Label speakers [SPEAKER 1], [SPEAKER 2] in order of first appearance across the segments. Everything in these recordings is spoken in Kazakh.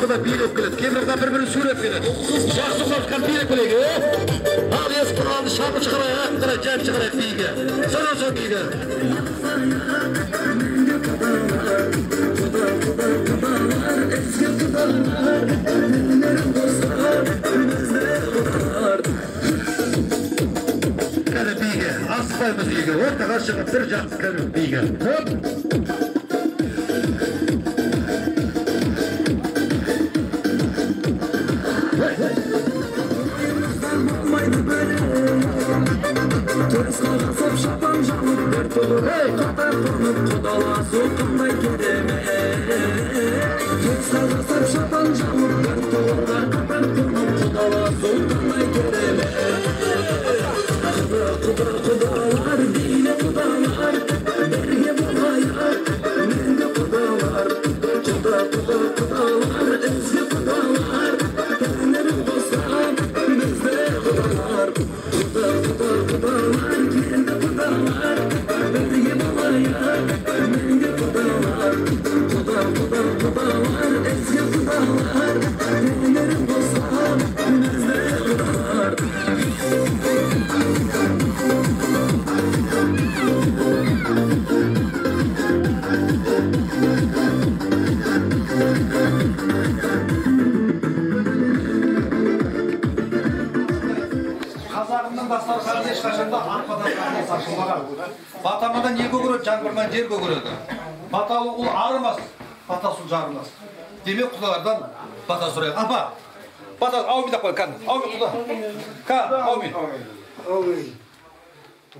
[SPEAKER 1] Kuda bilip keledi. Kemirden bir suret veredi. Yaxşı korkan bilip keledi. Al eski aldı şapı çıkaraya, kıra cep çıkaraya biyiga. Sonra son biyiga. Kada biyiga, asfayımız biyiga. Orta karşıga bir jaksı kelib biyiga. Hop.
[SPEAKER 2] Sarasıp şapan canım dert olur Kadar konup kudala soğukunday kereme Sarasıp şapan canım dert olur Kadar konup kudala soğukunday kereme Kudalar dine kudalar Berge bulayar Menge kudalar Kudalar ezgi kudalar Kendilerim dostlar Bizde kudalar Kudalar Kende kudalar Berge bulayar Menge kudalar Kudalar ezgi kudalar Kendilerim dostlar Bizde kudalar
[SPEAKER 3] Kazağımdan dastarxanı eşkaşında arpadan saçılmagan. Batamadan yer kөгөрөт, жаңбырдан жер көгөрөт. Баталы ул арымас, батасы жарымас. Демек құдаlardan бата сұрайық. Апа, бата ауми деп қой, кән. Ауми құда. Кән, ауми.
[SPEAKER 4] Ауми.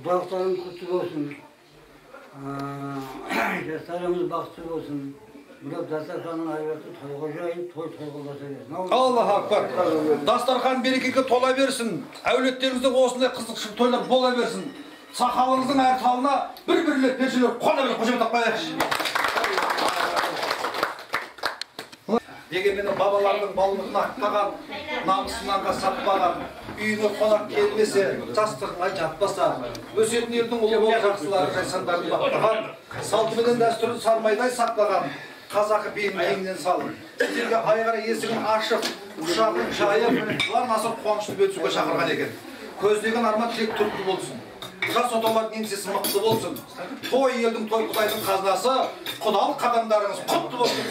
[SPEAKER 4] Бақтарың құтты болсын. Жастарымыз бақытты болсын. Мынау дастарханның айбаты тойға жайып, той-тойғылдаса берсін.
[SPEAKER 3] Аллах акбар. Дастархан берекеге тола берсін. Әулеттеріңізде осындай қызық тойлар бола берсін. Сақалыңыздың әр талына бір-бірлеп першелер қона беріп қошемет таппайықшы. Дегенмен бабалардың балымызын ақтаған, намысынан сатпаған, үйіне қонақ келмесе, жастығына жатпаса, өсетін елдің ұлы бол жақсылары жайсандарын бақтаған, салтыменен дәстүрін сармайдай сақтаған, қазақы биін еңінен салын. Сіздерге айғара есігін ашып, ұшағын жайып, бұлар насыр қуанышты бөтсуге шақырған екен. Көздеген арман тек түркі болсын. Жас отаулардың еңсесі мықты болсын. Той елдің, той құдайдың қазынасы, құдалық қадамдарыңыз құтты болсын.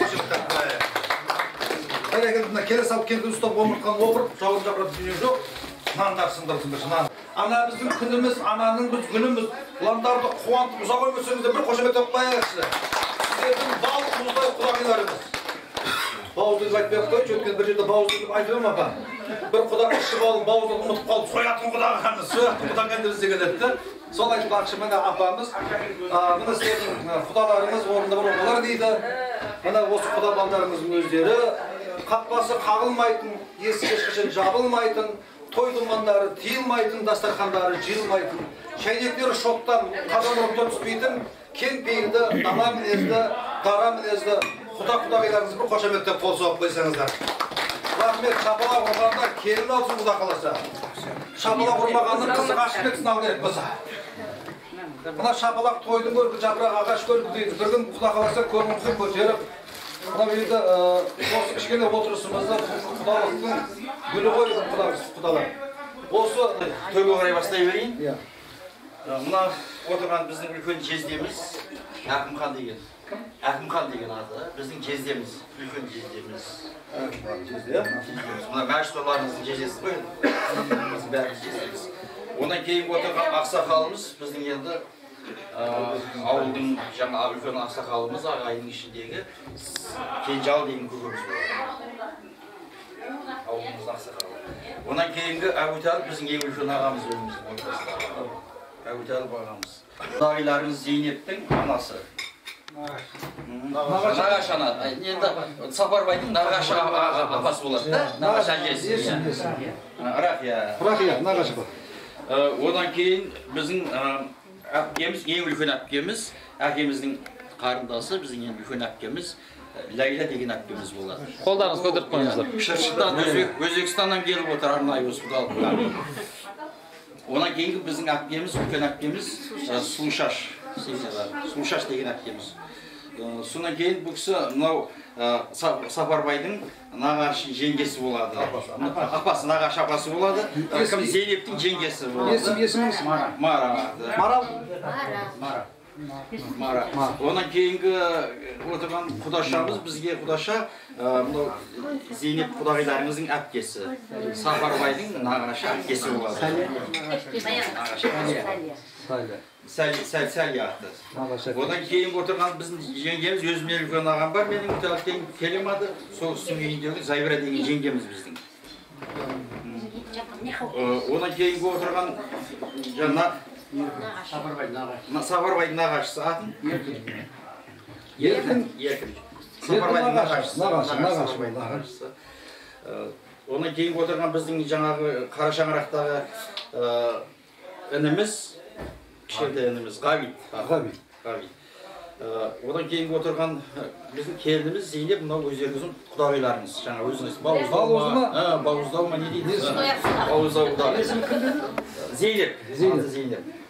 [SPEAKER 3] Әрекетіне келе салып келді ұстап омыртқан опырып, жауын жапырып дүние жоқ, нандар сындырсын бірші нан. Ана біздің күніміз, ананың біз күніміз, ұландарды қуантып ұзақ өмірсеңізде бір қошемет таппайықшы. Сіздердің балық мұздай құдағиларыңыз. Бауыздың айтпай қойшы, өткен бір жерде бауыздың деп айтып апа. Бір құда іші бауыздың ұмытып қалып, соятын құдағаныз, соятын құдағандырыз деген етті. Сол айтып ақшымен апамыз, мына сіздердің құдаларыңыз орында бір оғалар дейді. Мына осы құда балдарыңыздың өздері қақпасы қағылмайтын, есік ешқашан жабылмайтын, той думандары тиылмайтын, дастархандары жиылмайтын, шайнектері шоттан қазан ұрықта түспейтін, кең пейілді, дала мінезді, дара мінезді құда-құдағиларыңыз бір қошаметтеп қол соғып қойсаңыздар. Рахмет, шапалақ ұрғандар келін алсын құда қаласа. Шапалақ ұрмағанның қызы ғашық етсін ал керек болса. Мына шапалақ тойдың көркі, жапырақ ағаш көркі дейді. Bir gün құда қаласа көріңізді көтеріп, мына берді осы кішкене отырысымызды құдалықтың гүлі ғой құдалар. Осы
[SPEAKER 5] тойға қарай бастай берейін. Мына отырған біздің үлкен жездеміз Әкімхан деген. Әкімхан деген аты. Біздің жездеміз, үлкен жездеміз. Мына мәшһүрларымыздың жездесі ғой. Біздің бәріміз жездеміз. Онан кейін отырған ақсақалымыз біздің енді ауылдың жаңа үлкен ақсақалымыз ағайынның ішіндегі Кенжал деген көкеміз бар. Ауылымыздың ақсақалы. Онан кейінгі Әбутәліп біздің ең үлкен ағамыз өзіміздің ортасында. Әбутәліп ағамыз. Құдағиларымыз Зейнептің анасы. Нағаш ана. Енді Сапарбайдың нағаш апасы болады да. Нағаш әжесі. Рахия.
[SPEAKER 3] Рахия, нағашы бар.
[SPEAKER 5] Одан кейін біздің әпкеміз, ең үлкен әпкеміз, әкеміздің қарындасы, біздің ең үлкен әпкеміз Ләйлә деген әпкеміз болады.
[SPEAKER 6] Қолдарыңыз көтеріп қойыңыздар.
[SPEAKER 5] Шыршықтан, Өзбекстаннан келіп отыр арнайы осы құдалыққа. Одан кейінгі біздің әпкеміз, үлкен әпкеміз Сұлушаш деген әпкеміз. Сонан кейін бұл кісі мынау Сапарбайдың нағашы жеңгесі болады. Апасы, нағашы апасы болады. Кім Зейнептің жеңгесі болады.
[SPEAKER 3] Есіміңіз?
[SPEAKER 5] Мара.
[SPEAKER 3] Марал?
[SPEAKER 5] Онан кейінгі отырған құдашамыз, бізге құдаша мынау Зейнеп құдағиларымыздың әпкесі. Сапарбайдың нағашы әпкесі болады. Сәлия атты. Одан кейін отырған біздің жеңгеміз, өзімнен үлкен ағам бар, менің өтеліктен келемады. Сол кісінің үйіндегі Зайбира деген жеңгеміз біздің. Одан кейінгі отырған жаңа Сапарбайдың нағашысы атын? Еркін. Сапарбайдың нағашысы. Одан кейінгі отырған біздің жаңағы қара шаңырақтағы ініміз, кішкентай ініміз Ғабит. Одан кейінгі отырған біздің келініміз Зейнеп, мынау өздеріңіздің құдағиларыңыз. Жаңа өзіңіз бауыздау ма не дейсіз? Бауыздау құдағи. Зейнеп.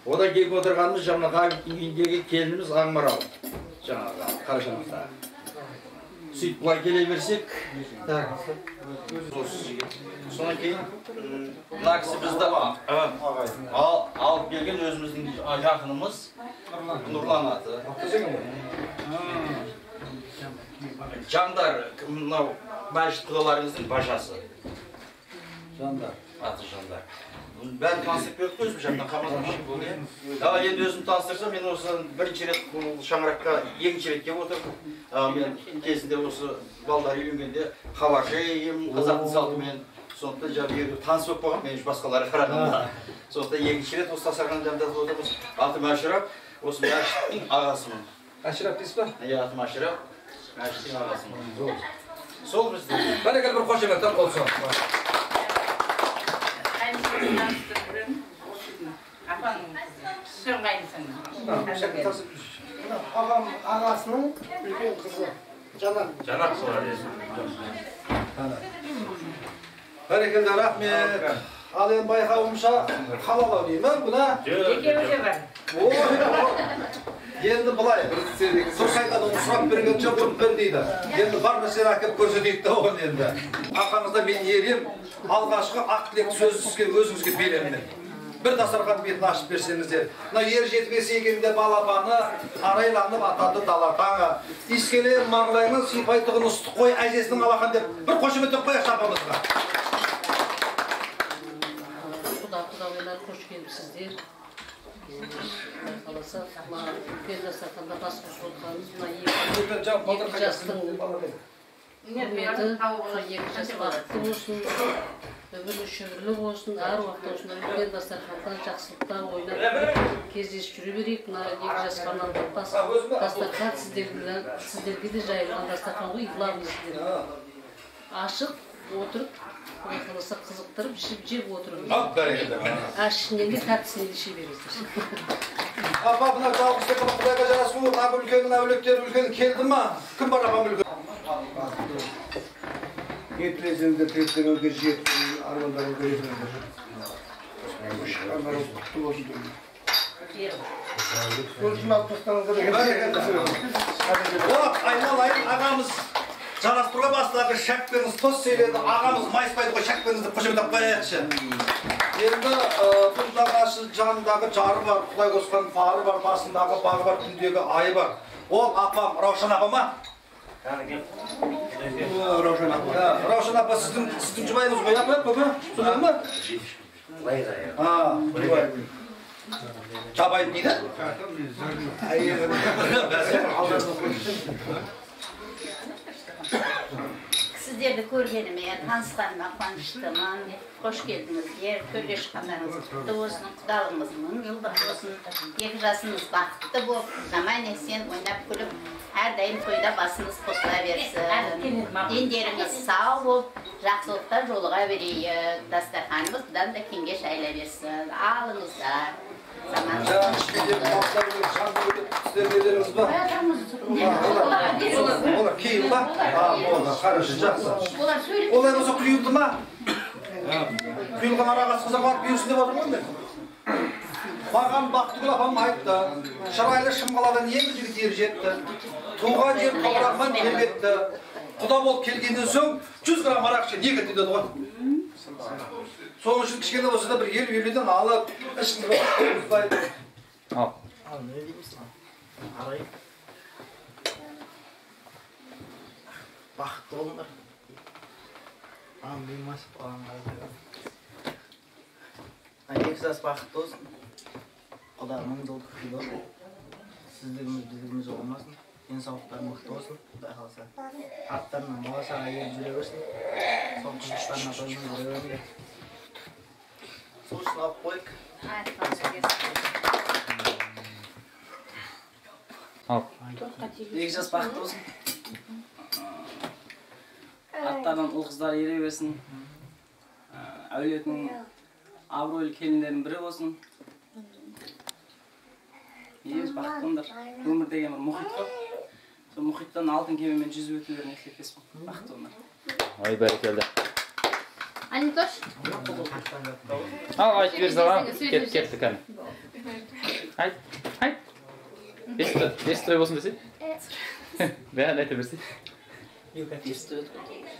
[SPEAKER 5] Одан кейінгі отырғанымыз жаңа Ғабиттің үйіндегі келініміз Аңмарал. Жаңағы Қарашаңырақтағы. Сөйтіп бұлай келе берсек, сонан кейін мына кісі бізді алып келген өзіміздің жақынымыз Нұрлан аты. Жандар, мынау мәжит құдаларымыздың бажасы. Аты Жандар. Бәрін таныстырып бердік өзім жақтан қамазан болды. Енді өзім таныстырсам, мен осы бірінші рет шаңыраққа екінші рет кеп отырдым. Мен кезінде осы балдар үйленгенде хабаршым, қазақтың салтымен сондықтан жаңағы таныс болып қойған, мен басқалары қарағанда. Сондықтан екінші рет осы Дастархан дәмдатып отырмыз. Атым Әшірап, осы Мәшіттің ағасымын.
[SPEAKER 3] Әшірап дейсіз ба?
[SPEAKER 5] Атым Әшірап, Мәшіттің ағасымын. Сол бізде.
[SPEAKER 3] Бәрекелді бір қошеметтен болсын.
[SPEAKER 4] Ағам ағасының үлкен қызы.
[SPEAKER 5] Жанар солар
[SPEAKER 3] Бәрекелді рахмет. Ал енді байқауымша қалалау деймі бұна?
[SPEAKER 6] Екеуі бар.
[SPEAKER 3] Енді бұлай, дұрыс айтады, оны сұрап берген жоқ, оны бір дейді. Енді бар нәрсені әкеп көрсетейік те оған енді. Арқаңызда мен ерем, алғашқы ақ тілек сөзіңізге өзіңізге беремін. Бір дастархан бетін ашып берсеңіздер. Мына ер жетпес егенде балапаны арайланып атады дала таңы. Искелер маңлайының сипайтығын ыстық қой әжесінің алақан деп бір қошемет қояйық апамызға.
[SPEAKER 6] Құдағайлар қош келіпсіздер. Қаласа, үлкен дастарханда бас қосып отырғанымыз мына екі жастың құрметі, екі жас бақытты болсын, өмірлі шүбірлі болсын, әр уақытта осындай үлкен дастарханда жақсылықтар ойнап кездесіп жүре берейік. Мына екі жасқа арналған дастархан сіздерге де жайылған дастархан ғой, главныйсіздер. Ашық отырып, қаласа қызықтырып, жеп отырып. Ішінен де тәттісінен де ше бересіздер.
[SPEAKER 3] Апа, бұна жалғызды құдайға жарасу, апа үлкеннің әулеттері үлкен келді ма? Кім бар апам үлкен?
[SPEAKER 4] Етлесіңді тілектеріңізге жеткен армандарыңызға жетіңіздер. Армандарыңыз құтты болсын деймін. Көршін алып тастаңыздар.
[SPEAKER 3] Айналайын ағамыз жарастыруға бастағы шәкпеңіз тос сөйледі, ағамыз майыспайды ғой шәкпеңізді қошемет қояйықшы. Енді бұл нағашы жанындағы жары бар, Құдай қосқан пары бар, басындағы бағы бар, күндегі айы бар. Ол апам Раушан апа ма? Раушан апа сіздің жұбайыңыз ғой апа, көпі? Солай ма? Жұбай. Жабайын дейді?
[SPEAKER 7] Sizleri көргеніме, танысқаныма қуаныштымын. Қош келдіңіздер, төрге шыққандарыңыз құтты болсын, құдалығыңыз мың жылдық болсын. Екі жасыңыз бақытты болып, аман есен ойнап күліп, әрдайым тойда басыңыз қосыла берсін. Дендеріңіз сау болып, жақсылықтар жолыға берейік. Дастарханымыз бұдан да кеңге шайла берсін. Алыңыздар.
[SPEAKER 3] Олар кейін ба? Қарышы жақсы. Олар болса құйылды ма? Құйылған арағасы қыза барып берсін деп отырмын мен. Маған Бақтыгүл апам айтты. Шырайлы Шымқаладан ең жігіт ер жетті. туған жер топырағынан келбетті. Құда болып келгеннен соң 100 грамм арақ ішеді, не кетті деді ғой. Соның үшін кішкене болса да бір 50-50-ден алып, ішінде қойғыздайды.
[SPEAKER 5] Al.
[SPEAKER 8] Al ne diyeyim arayıp bakıttı onlar. Ağam bilmez ağam ağam. Eksas bakıttı olsun. Kudağımın doldu kıydı olsun. Sizligimiz olmasın. En sağlıklar mıhtı olsun. Kuday kalsa. Atlarına mağasa ayır cüre versin. Son kızışlarına doyumuz cüre versin. Soğuşunu alıp koyuk.
[SPEAKER 5] Al.
[SPEAKER 8] Eksas bakıttı olsun. Atlardan ul-kızlar yere versin. Әулетінің абыройлы келіндерінің бірі болсын. Егіз бақыттыңдар. Өмір деген бір мұхит қой. Сол мұхиттан алтын кемемен жүзіп өтулерін ескерткеспін. Бақытты олар.
[SPEAKER 5] Ой, бәрекелді.
[SPEAKER 6] Анитош?
[SPEAKER 5] Al, ayt ver sana. Kettik hani. Ayt. Estoy olsun desin. Ben ayta versin.
[SPEAKER 8] Yok, esti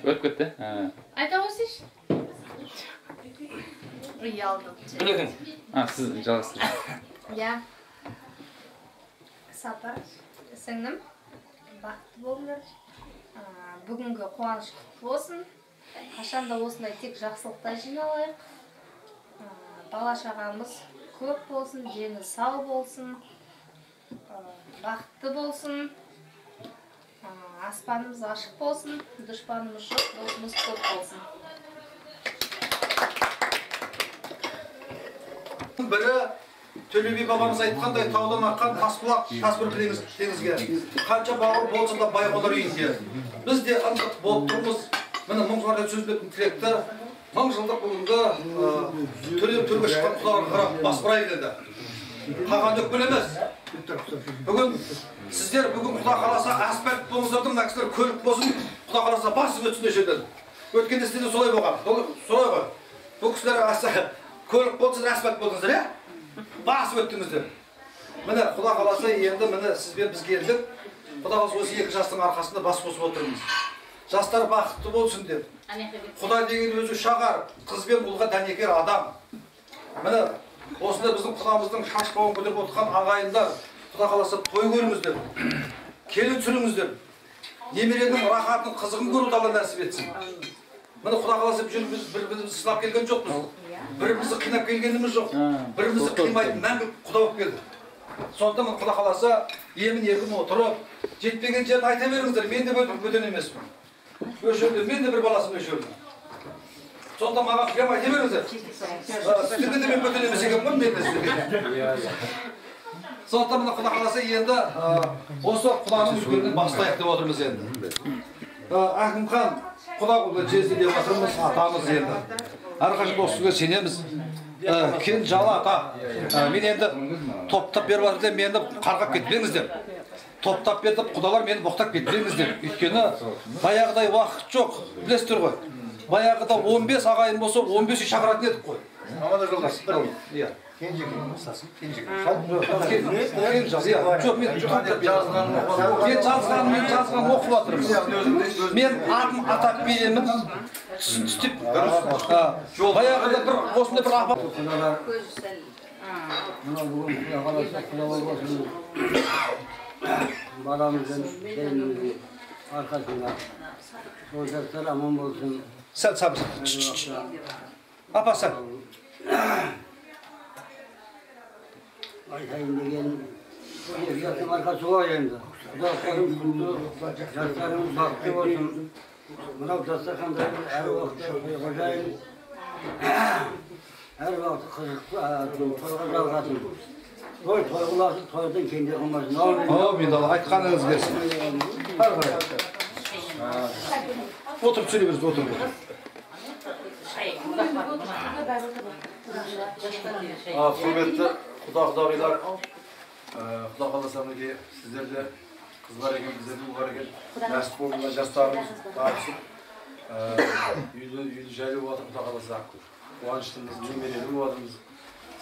[SPEAKER 5] Öp gitti.
[SPEAKER 6] Ayta olsun. Uyaldım.
[SPEAKER 5] Ha, siz жалғастырыңыз.
[SPEAKER 9] Ya. Сапар, сіңлім, бақытты болыңдар. Бүгінгі қуаныш құтты болсын. Қашанда осындай тек жақсылықта жиналайық. Бала-шағамыз көп болсын, дені сау болсын, бақытты болсын. Аспанымыз ашық болсын, дұшпанымыз жоқ, досымыз көп болсын.
[SPEAKER 3] Бірі Төле би бабамыз айтқандай таудан аққан тасбұлақ тасбір теңізге. Қанша бауыр болса да бай болар үйінде. Біз де ынтық болып тұрмыз. Міне мың жылдарда сөз бетін тілекті 1000 жылдық бүгінгі төлем төрге шыққан құдаларға қарап бас бұрайық енді. Қаған өкпел емес. Бүгін сіздер бүгін құда қаласа асфальт болыңыздардың, мына кісілер көлік болсын, құда қаласа басып өтсін жерден. Өткенде сіздерде солай болған. Солай ғой. Бұл кісілер көлік болсыңыздар, асфальт болсыңыздар, иә? Басып өттіңіздер. Міне құда қаласа енді міне сізбен біз келдік. Құда қаласа осы екі жастың арқасында бас қосып отырмыз. Жастар бақытты болсын деп. Құда деген өзі шағар, қыз бен ұлға дәнекер адам. Міне осында біздің құдамыздың шаш бауын көтеріп отырған ағайындар, құда қаласа той көріңіздер. Келін сүріңіздер. Немеренің рахатын, қызығын көруді Алла нәсіп етсін. Міне құда қаласа біз бір-бірімізді сынап келген жоқпыз. Бірімізді қинап келгеніміз жоқ. Бірімізді қимайтын мәңгі құда болып келді. Сонда мен құда қаласа емін-еркін отырып, жетпеген жерін айта беріңіздер. Мен де бөтен емеспін. Өшірді, мен де бір баласын өшірдім. Сонда маған қиям айта беріңіздер. Сіздерге де мен бөтен емес екенмін, мен де сіздерге. Сондықтан мына құда қаласа енді осы құданың үлкенінен бастайық деп отырмыз енді. Ақымхан құдағұлы жезді деп отырмыз, атамыз енді. Әрқашан осыға сенеміз. Кен жалы ата. Мен енді топтап беріп жатыр деп мені қарғап кетпеңіздер. Топтап беріп құдалар мені боқтап кетпеңіздер. Өйткені баяғыдай уақыт жоқ. Білесіздер ғой. Баяғыда 15 ағайын болса 15-үй шақыратын едік қой. Аманда жолдас. Иә. Кенжекең ұстасын. Кенжекең. Жоқ, мен жазғанын оқып жатырмын. Мен атын атап беремін. Түстіп. Баяғыда бір осындай бір апа.
[SPEAKER 4] Balamızın kendimizin arkasında çocuklar aman olsun.
[SPEAKER 3] Sen sabır. Apa sen.
[SPEAKER 4] Ayşe'nin degen yatın arkası var yanında. Kudaklarım kutlu, yaşlarımız baktı olsun. Bırak dastakanda her vakti hocayım. Her vakti kızıklı, toyga dalgasın. Toygulasın, toydan kendi olmasın.
[SPEAKER 3] Amin Allah, aytqanınız gelsin. Oturup söyleyiniz, oturup.
[SPEAKER 10] Құрметті құда-құдағилар, құда қаласа мінекей сіздерде қыздар екен, біздерде ұлдар екен, нәсіп болған жастарымыз барысып, үйді жайлы болатын құда қаласа, қуаныштымыз, немерелі болатынбыз.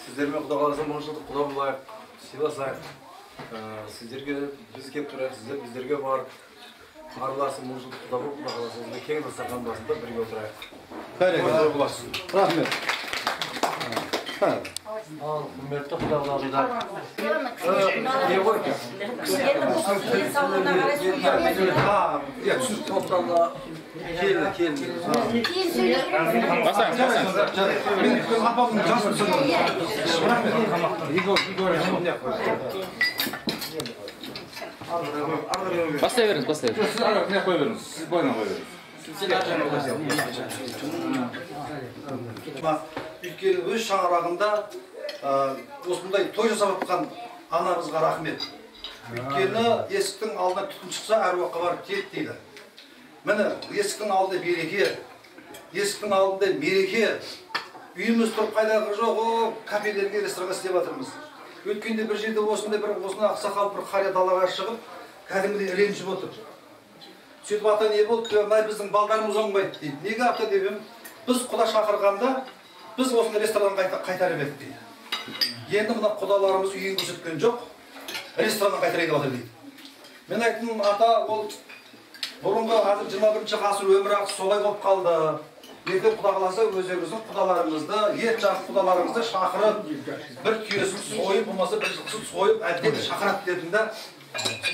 [SPEAKER 10] Сіздермен құда қаласа мұншылдық құда болайық, сыйласайық. Сіздерге біз келіп тұрайық, сіздер біздерге барып, араласып, мұңжылдықта болып, Құда қаласа кең дастархан басында бірге отырайық.
[SPEAKER 3] Рахмет.
[SPEAKER 10] Құрметті құдағылар.
[SPEAKER 11] Бастай беріңіз, бастай беріңіз.
[SPEAKER 3] Не қой беріңіз, сіз бойына қой беріңіз. Өйткені өз шаңырағында осындай той жасап жатқан анамызға рахмет. Өйткені есіктің алдына түтін шықса әруаққа барып тиеді дейді. Міне есіктің алдында береке, есіктің алдында мереке. Үйіміз тұрып қайдағы жоқ, кафелерге, ресторанға істеп жатырмыз. Өткенде бір жерде осындай ақсақал бір қария далаға шығып, кәдімгідей ренжіп отыр. Сөйтіп ата не болды? Біздің балдарымыз оңбайды дейді. Неге ата деп біз құда шақырғанда біз осындай ресторанға қайтарып едік дейді. Енді мына құдаларымыз үйін көрсеткен жоқ, ресторанға қайтарайын деп жатыр дейді. Мен айттым, ата, ол бұрынғы 21 ғасыр өмірі солай болып қалды. Ертең Құда қаласа өздеріңіздің құдаларыңызды, ет жақын құдаларыңызды шақырып, бір түйесін сойып, болмаса бір жылқысын сойып, әдет шақырат дедім да.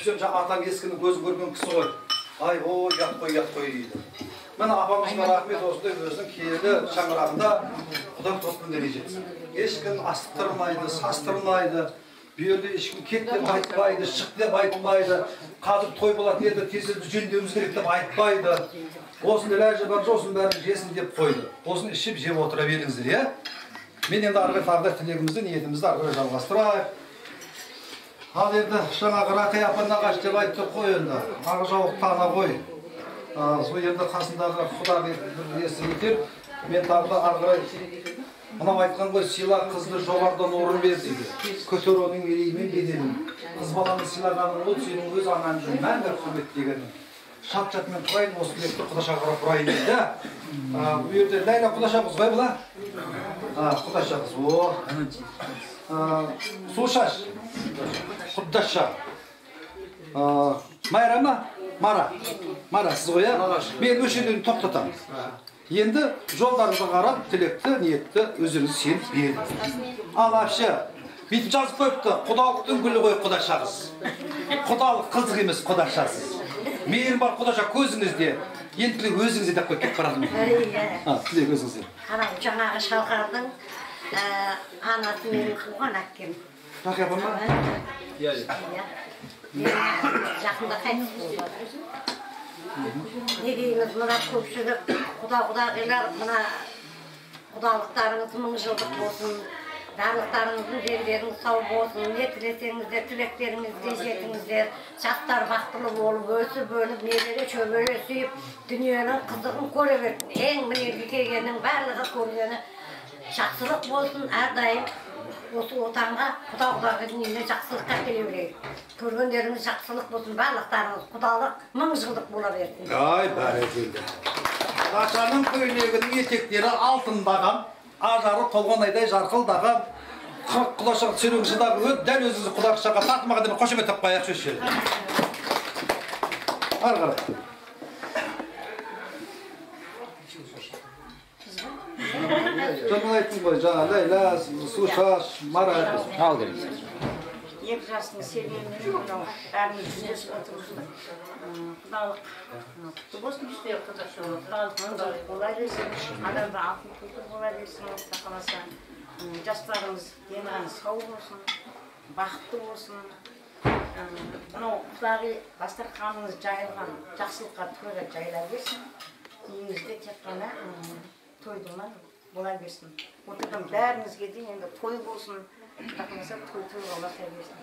[SPEAKER 3] Сөйтсем атам ескінің көзі көрген кісі ғой. Ай, ұят қой дейді. Мен апамызға рахмет, осындай өзінің киелі шаңырағында Құда тосын дәрежесі. Ешкім астықтырмайды, састырмайды. Bu yerde ешкім кет деп айтпайды, шық деп айтпайды. Қазір той болады, ертең тезірді жөндеуіміз керек деп айтпайды. Осындай ләжі бар, осының бәрін жесін деп қойды. Осын ішіп жеп отыра беріңіздер, иә? Мен енді арғы тағдыр тілегімізді, ниетімізді арғы жалғастырайық. Ал енді жаңағы Рақай апа нағаш деп айтты қой енді. Ағы жауық тана қой. Сол енді қасындағы Құда бір несі етер. Мен тағы да арғырай мынау айтқан ғой, сыйла қызды жоғардан орын бер дейді. Көтер оның мерейімен беделін. Қыз баланы сыйлағаның ол сенің өз анаңның мәңгі құрмет дегенің. Шат-шатмен тұрайын, осы тілекті Құдашаға бұрайын дейді. Bu yerде Ләйла Құдашағыз ғой бұла? Құдашағыз, Сушаш, Құдаша. Майра ма? Мара, сіз ғой, мен өшеден тоқтатам. Енді жолдарыңызға қарап, тілекті, ниетті өзіңіз сеніп берді. Ал апшы, бүйтіп жазып қойыпты, құдалықтың гүлі ғой Құдашағыз. Құдалық қызық емес Құдашағыз. Мейір бар Құдаша көзіңізде, енді өзіңізде деп қой, кеп барадым. Тілек өзіңізде.
[SPEAKER 12] Анау жаңағы шалқардың анасы менің туған әкем.
[SPEAKER 3] Рақай апа ма?
[SPEAKER 12] Жақында қайтыс болды. Не дейміз, мына көпшілік құда-құдағилар, мына құдалықтарыңыз мың жылдық болсын, барлықтарыңыздың дендеріңіз сау болсын, не тілесеңіздер, тілектеріңізде жетіңіздер, жастар бақытлы болып, өсіп-өніп, немере шөбере сүйіп, дүниенің қызығын көре берсін. Ең мінезі келгеннің барлығы көргені жақсылық болсын, әрдайым осы отанға құда-құдағиларына жақсылыққа келе берейік. Көргендеріңіз жақсылық болсын, барлықтарыңыз құдалық мың жылдық бола берсін.
[SPEAKER 3] Ай, бәрекелді. Құдашаның көйлегінің етектері алтындаған, ажары толған айдай жарқылдаған, Құдашаға түсірің жылдағы дәл өзіңізді Құдашаға татымаға деп қошемет таппай-ақ сөз жері. Ары қарай. Жаңа айттым ғой, жаңа Ләйла, Сушаш, Мара.
[SPEAKER 11] Ал келіңіз.
[SPEAKER 12] Екі жастың себебімен мынау бәріміз жүздесіп отырмыз. Құдалық құтты болсын, құдалық маңдалық бола берсін, адамда алтын күлтір бола берсін, Құда қаласа. Жастарымыз демірін сау болсын, бақытты болсын. Мынау Құдағи дастарханыңыз жайылған, жақсылыққа тойға жайыла берсін. Үйіңізде тек қана тойдыман бола берсін. Отырған бәріңізге дейін енді той болсын, тақмаса той-тойға оласа берсін.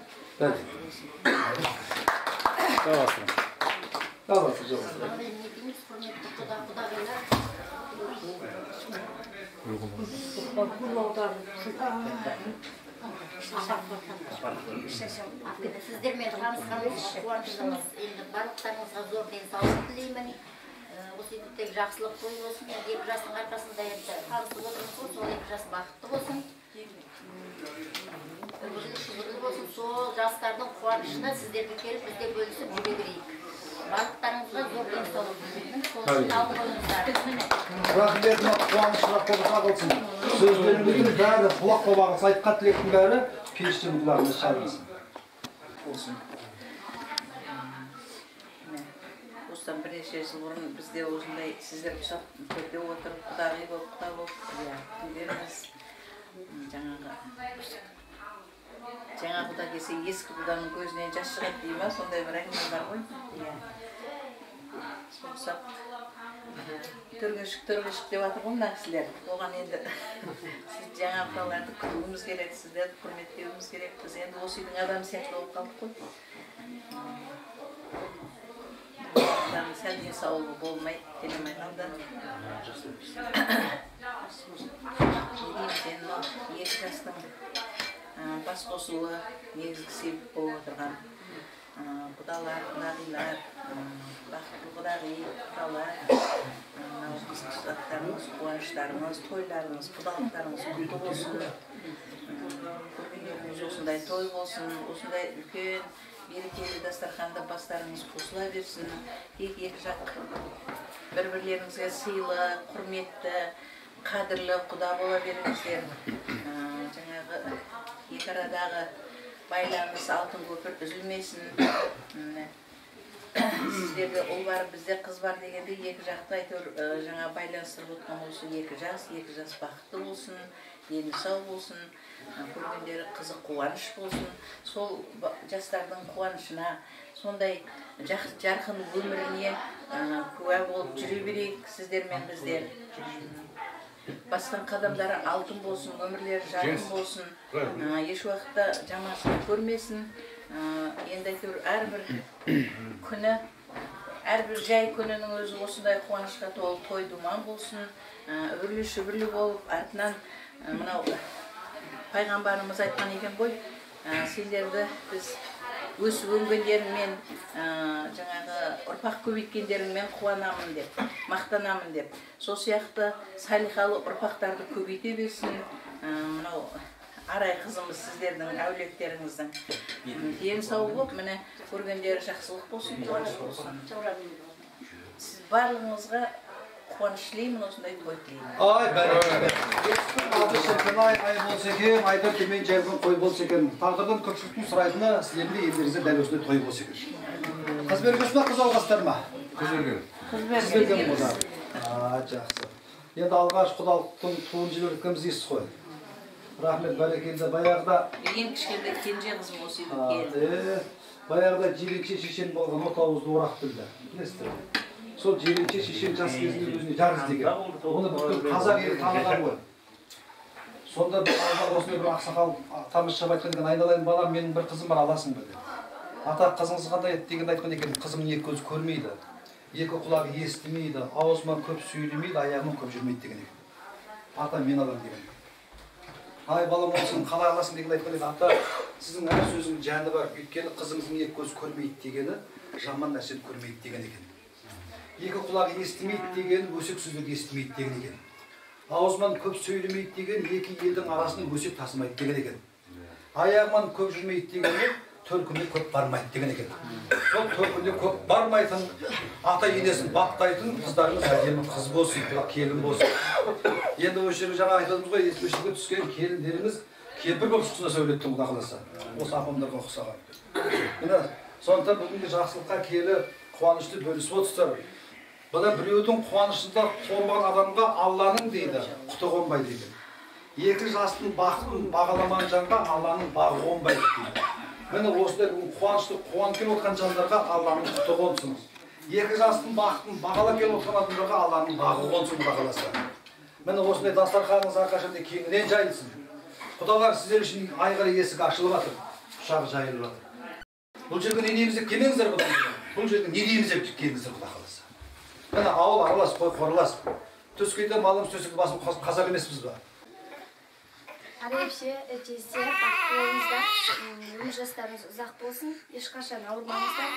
[SPEAKER 7] Сіздермен танысқанымыз қуаныштымыз. Енді барлықтарыңызға зор денсаулық тілеймін. Осы тек жақсылық той болсын. Екі жастың арқасында енді танысып отырмыз ғой, сол екі жас бақытты болсын. Сол жастардың қуаныштымыз.
[SPEAKER 3] Рахмет, қуанышырақ болып ағылсын. Сөздеріңіздің бәрі құлақ қобағыз айтқан тілектің бәрі пештен құлағымыз шалынсын.
[SPEAKER 13] Болсын. Осыдан бірнеше жыл бұрын бізде осындай сіздер ұсақ төрде отырып, құдағи болып, құда болып, күндеріміз жаңа құда келсе ескі құданың көзінен жас шығады дей ма, сондай бір әңгіме бар ғой. Сол төргешік деп жатыр ғой мына кісілер. Оған енді сіз жаңа құдаларды күтуіміз керек, сіздерді құрметтеуіміз керек. Біз енді осы үйдің адамы сияқты болып қалдық қой. Сәл денсаулығы болмайды, денем айтқанда. Екі жастың бас қосуы негізгі себеп болып отырған. Құдалар, құдағилар, бақытты құдағи, құдалар, біздің шыдаттарымыз, қуаныштарымыз, тойларымыз, құдалықтарымыз құтты болсын. Көргендеріңіз осындай той болсын, осындай үлкен берекелі дастарханда бастарыңыз қосыла берсін. Екі жақ бір-бірлеріңізге сыйлы, құрметті, қадірлі құда бола беріңіздер. Жаңағы екі арадағы байланыс алтын көпір үзілмесін. Сіздерде ұл бар, бізде қыз бар дегенде екі жақты әйтеуір жаңа байланыстырып отқан осы екі жас бақытты болсын, дені сау болсын, көргендері қызық қуаныш болсын. Сол жастардың қуанышына, сондай жарқын өміріне куә болып жүре берейік сіздер мен біздер. Басқан қадамдары алтын болсын, өмірлері жарқын болсын, еш уақытта жамасын көрмесін. Енді әйтеуір әрбір күні, әрбір жай күнінің өзі осындай қуанышқа толы той думан болсын, үрлі шүбірлі болып, артынан мынау пайғамбарымыз айтқан екен ғой, сендерді біз өсіп өнгендеріңмен, жаңағы ұрпақ көбейткендеріңмен қуанамын деп, мақтанамын деп. Сол сияқты салихалы ұрпақтарды көбейте берсін. Мынау Арай қызымыз сіздердің әулеттеріңіздің дені сау болып, міне көргендері жақсылық болсын, қуаныш болсын. Сіз барлығыңызға қуаныш тілеймін, осындай той тілеймін.
[SPEAKER 3] Ай, бәрекелді. Аты шіркін ай болса екен, айдар төмен жайылған қой болса екен. Тағдырдан көпшіліктің сұрайтыны сіздердің елдеріңізде дәл осындай той болса екен. Қыз бергенсіз ба, қыз алғастар ма?
[SPEAKER 10] Қыз берген.
[SPEAKER 3] Қыз берген бұлар. Жақсы. Енді алғаш құдалықтың туын жіберткеніміз естіз қой. Рахмет, бәрекелді. Баяғыда
[SPEAKER 13] ең кішкентай кенже қызым осы үйдің.
[SPEAKER 3] Баяғыда жиренше шешен болған отауызды орақ білді. Білесіздер. Сол жиренше шешен жас кезінде өзіне жар іздеген. Оны бүкіл қазақ елі таныған ғой. Сонда осындай бір ақсақал тамызшап айтқан екен, айналайын балам, менің бір қызым бар, аласың ба деп. Ата қызыңыз қандай еді дегенде айтқан екен, қызымның екі көзі көрмейді, екі құлағы естімейді, аузынан көп сөйлемейді, аяғынан көп жүрмейді деген екен. Ата мен аламын деген. Ай балам болсын, қалай аласың деген айтқан еді. Ата, сіздің әр сөзіңіз жәні бар, өйткені қызыңыздың екі көзі көрмейді дегені жаман нәрсені көрмейді деген екен. Екі құлағы естімейді деген өсек сөздерді естімейді деген екен. Аузынан көп сөйлемейді деген екі елдің арасынан өсек тасымайды деген екен. Аяғынан көп жүрмейді дегені төркініне көп бармайды деген екен. Сол төркініне көп бармайтын, ата енесін баптайтын қыздарымыз әдемі қыз болсын, келін болсын. Енді осы жерге жаңа айтадымыз ғой, ескешіге түскен келіндеріміз кемпір болып шықса сөйлеттің құда қаласа. Осы апамдарға ұқсаған. Сондықтан бүгінгі жақсылыққа келіп, қуанышты бөлісіп отырсыздар. Бұда біреудің қуанышында қонған адамға Алланың дейді, құты қонбайды дейді. Екі жастың бақытын бағаламаған жанға Алланың бағы қонбайды дейді. Міне осындай қуанышты қуанып келіп отқан жандарға Алланың құты қонсын. Екі жастың бақытын бағалап келіп отқан адамдарға Алланың бағы қонсын құда қаласа. Міне осындай дастарханыңыз әрқашанда кеңінен жайылсын. Құдалар сіздер үшін айғыр есік ашылып жатыр, құшақ жайылып жатыр. Бұл жерге не дейміз деп келмеңіздер құда. Бұл жерге не дейміз деп келіңіздер құда қаласа. Міне ауыл аралас, қой қоралас. Төскейде малымыз төсекке басып қазақ емеспіз ба?
[SPEAKER 14] Әрепше, әтесі, бақытты болыңыздар, өмір жастарыңыз ұзақ болсын, ешқашан ауырмаңыздар.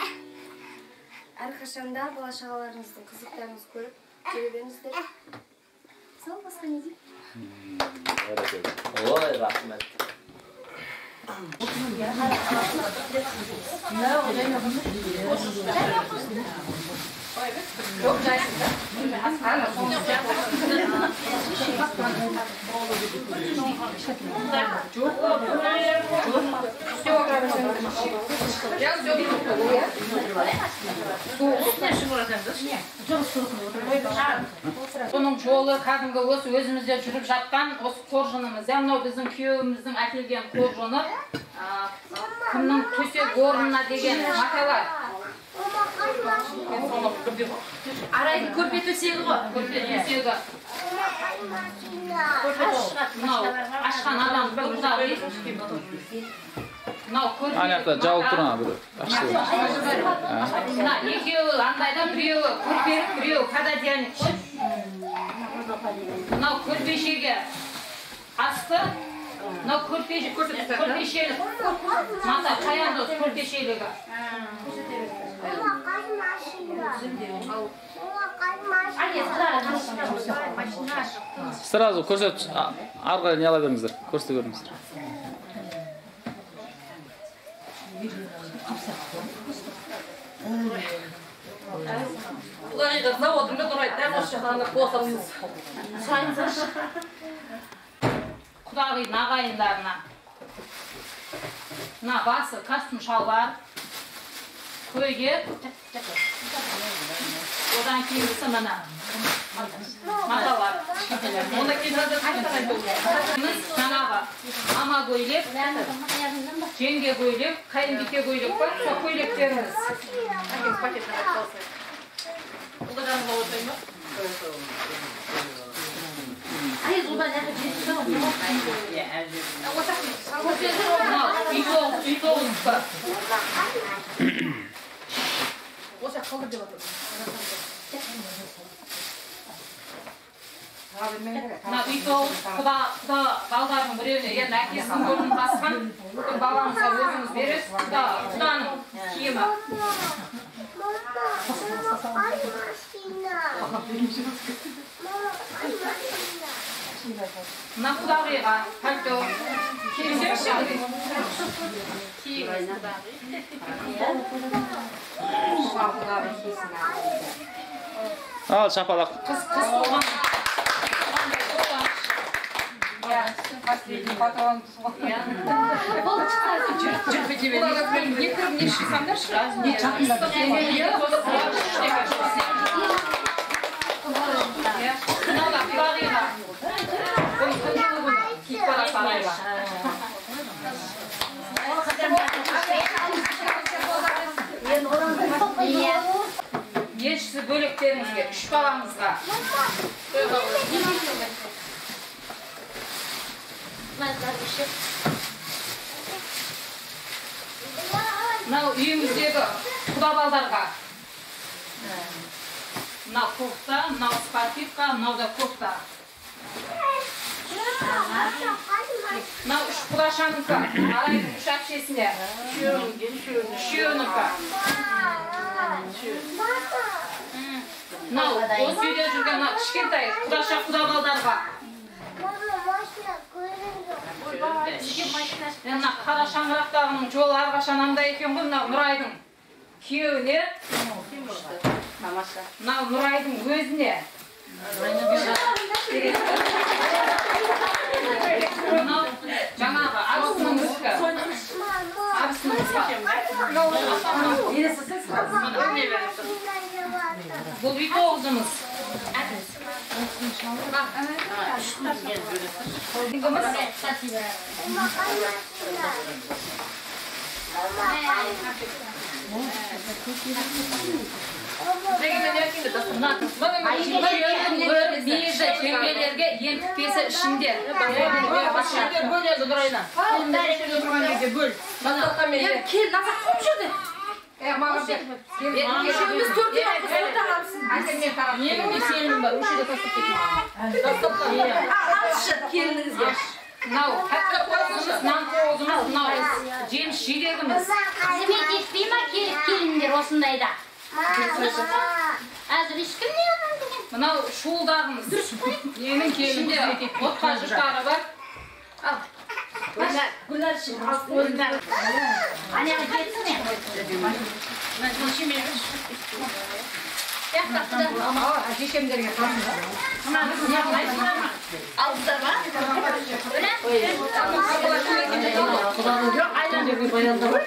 [SPEAKER 14] Әрқашанда бала-шағаларыңыздың қызықтарыңыз көріп жүре беріңіздер. Сау, басқа не деймін?
[SPEAKER 8] Ой, рахмет.
[SPEAKER 9] Yok caysın da.
[SPEAKER 15] Bunun жолы кәдімгі осы өзімізде жүріп жатқан осы қоржынымыз. Мынау біздің күйеуіміздің әкелген қоржыны. Кімнің төсек орнына деген маталар.
[SPEAKER 9] Арайдың көрпе төсегі ғой.
[SPEAKER 15] Көрпе төсегі. Мынау ашқан адам бір құдағи. Мынау көрпе.
[SPEAKER 11] Анақта жауып тұр ана бір.
[SPEAKER 15] Мына екеуі андайда біреуі көрпелік, біреуі пододеяльник. Мынау көрпешеге асты. Мынау көрпешелік. Мата қаяндыз көрпешелігі.
[SPEAKER 11] Сразу көрсет, арғы не ала беріңіздер, көрсете көріңіздер.
[SPEAKER 9] Бұларыға заводымда тұрайды, осы жағында қосамыз.
[SPEAKER 15] Құдағи ағайындарына. Мына басы костюм шалбар. Көйге. Одан кейінісі мына. Маталар.
[SPEAKER 9] Онда кейін
[SPEAKER 15] жаңағы ама көйлек, жеңге көйлек, қайынбике көйлек бар, сол көйлектеріміз.
[SPEAKER 9] Бұл да жанға отырайын ба? Осы қалдыр деп отыр.
[SPEAKER 15] Мына үй тоғыз құда балдардың біреуіне енді әкесінің орнын басқан, бүкіл балаңызға өзіңіз бересіз, құданың киімі. Мына құдағиға пальто киімдерші.
[SPEAKER 11] Ал шапалақ.
[SPEAKER 15] Қыз болған.
[SPEAKER 9] Последний патрон. Жүріп кете берейін. Не кіріп не шықсаңдаршы? Не жақында.
[SPEAKER 15] Мынау құдағиға. Бұл күнділігін киіп бара сарайға. Еншісі бөлектеріңізге, үш балаңызға. Мынау үйіміздегі құда балдарға. Мынау кофта, мынау спортивка, мынау да кофта. Мынау үш құдашаныкі, арайдың үш әпшесіне. Үшеуінікі. Мынау осы үйде жүрген кішкентай құдаша құда балдарға. Мына қара шаңырақтағының жолы әрқашан андай екен ғой, мынау Нұрайдың күйеуіне. Мынау Нұрайдың өзіне. Мынау жаңағы абысының үскі. Абысының бұл үй тоғызымыз. Мейізі жеңгелерге ентікпесі ішінде. Бөледі дұрайна.
[SPEAKER 9] Кел, назақ қоп жүрді. Үшеуміз төртеу қыз
[SPEAKER 15] Менің де сенімім бар, үшеуде тастап кетейін.
[SPEAKER 9] Алшы келініңізге.
[SPEAKER 15] Мынау қатты қоғызымыз, нан қоғызымыз, мынау жеміс жидегіміз.
[SPEAKER 7] Қызмет етпей ма келіндер осындайда? Әзір ешкім не аман деген?
[SPEAKER 15] Мынау шуылдағымыз. Менің келінде отқа жұқтары бар. Ал.
[SPEAKER 7] Гүлар үшін орындар. Анеға кетсін мен.
[SPEAKER 15] Şişemlerге kalmış.
[SPEAKER 7] Aldılar mı?
[SPEAKER 6] Yok, aynen bir bayanda var.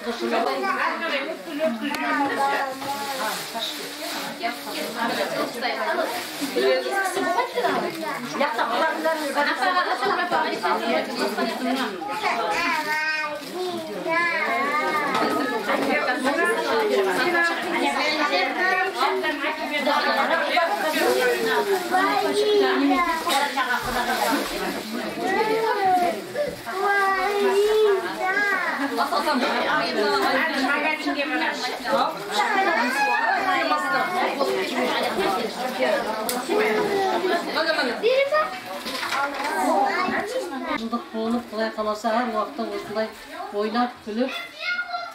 [SPEAKER 6] Жылдық болып, Құдай қаласа әр уақытта осындай ойнап, күліп,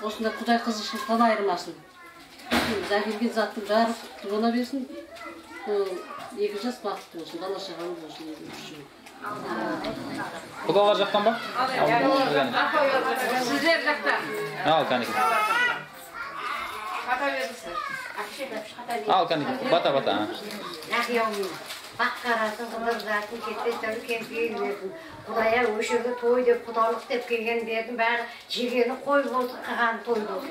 [SPEAKER 6] осындай Құдай қызықшылықтан айырмасын. Әкелген заттың бәрі құтты бола берсін. 2 жас бақытты болсын, бала шағамыз болсын.
[SPEAKER 11] Құдалар жақтан ба?
[SPEAKER 15] Сіздер жақтан.
[SPEAKER 11] Ал, кәнеке. Al kanka, bata.
[SPEAKER 16] Bak karasın, kızır zaten ketmesi ölken büyüyorsun. Kudaya öşürge toy deyip, kudalık deyip gelgen derdim. Bari çekeni koy olsun, kıgan toy olsun.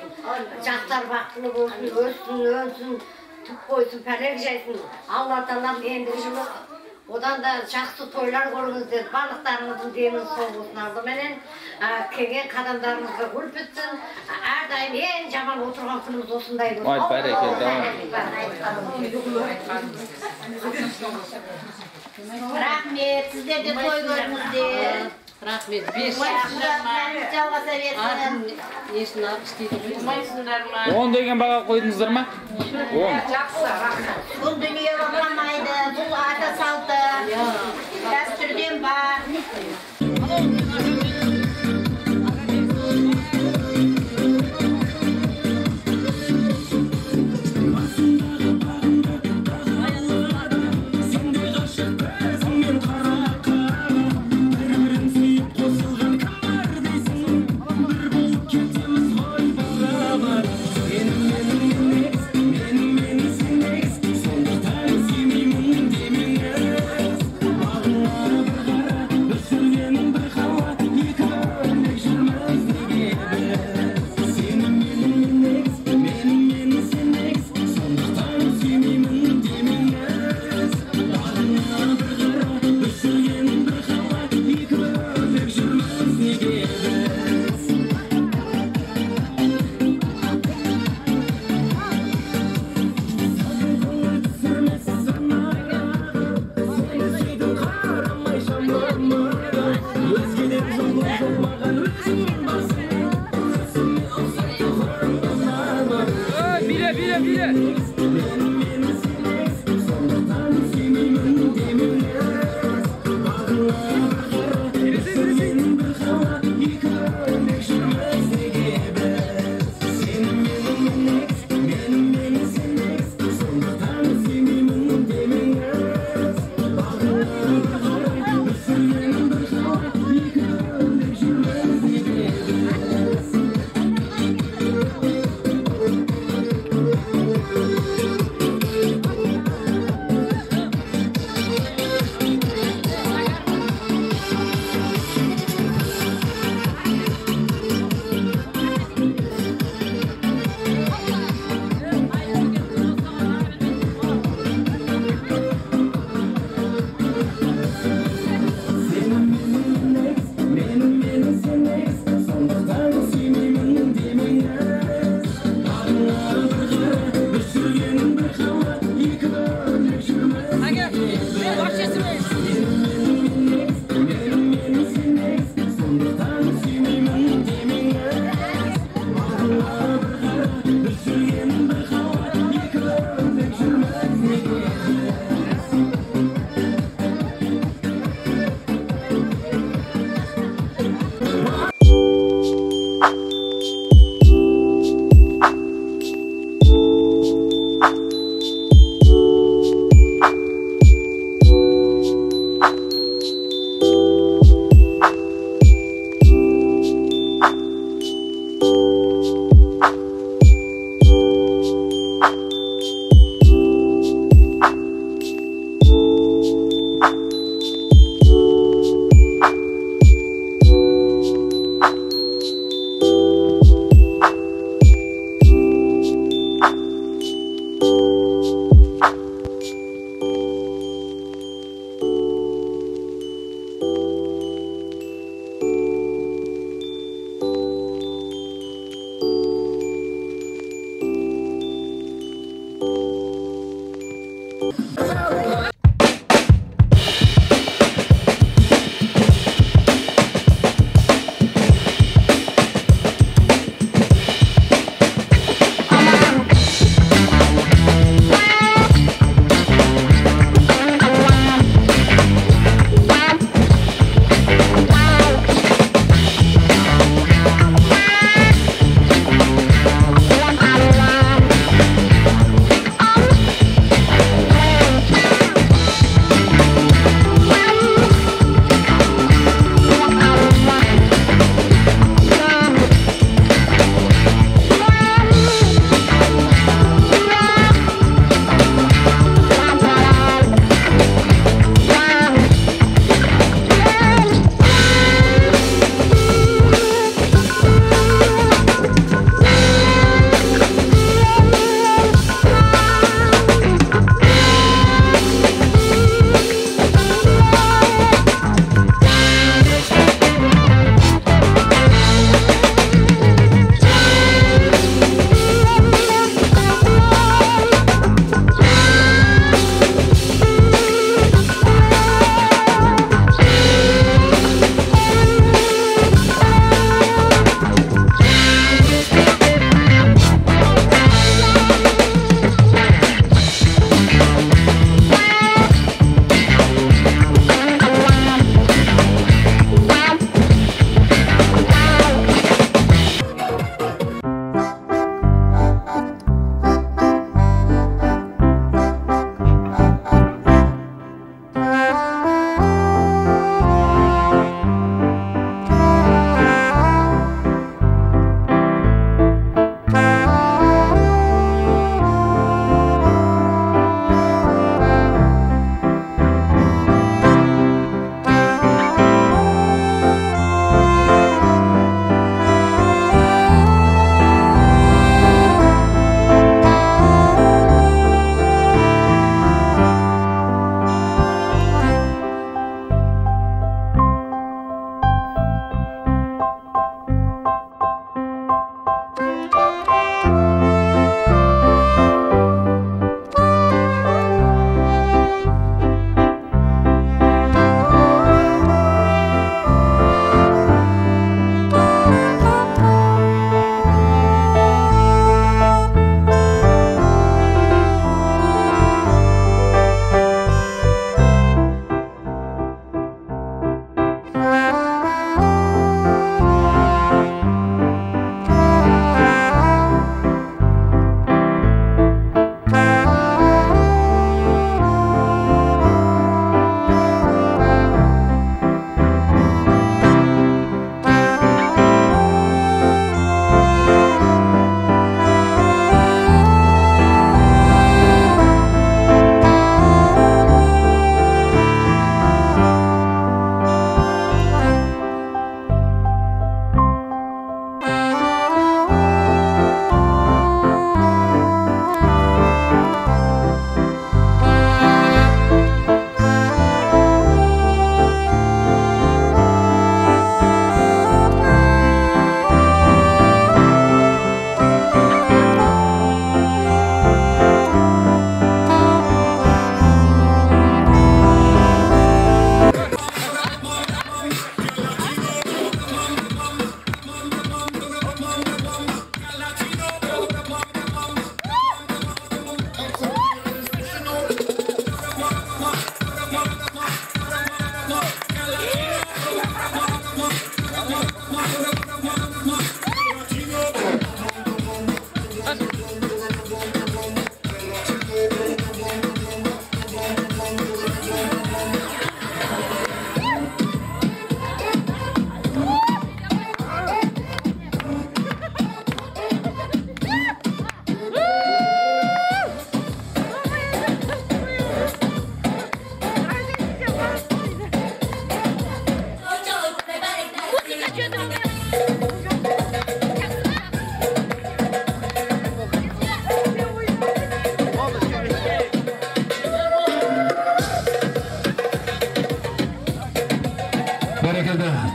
[SPEAKER 16] Çaktar baktını olsun, ölsün, tüp koysun, perek jaysın. Allah'tan endiri жылы odan da жақсы toylar korunuz dedi. Balıklarınızın demin soğusun aldı. Menen kelgen kadınlarınızga gülüp bitsin. Her daim en jaman oturgan günümüz osunday bolsun.
[SPEAKER 11] Vay barakallah.
[SPEAKER 7] Rahmet, sizler de toy görünüzler.
[SPEAKER 6] Rahmet, beş.
[SPEAKER 7] Жалғаса берсін.
[SPEAKER 6] Несін алып істейді.
[SPEAKER 11] 10 деген баға қойдыңыздар ма? 10.
[SPEAKER 7] Бұл дүние болмайды, бұл ата салты, дәстүрден бар.
[SPEAKER 2] Sürgenin bir hava,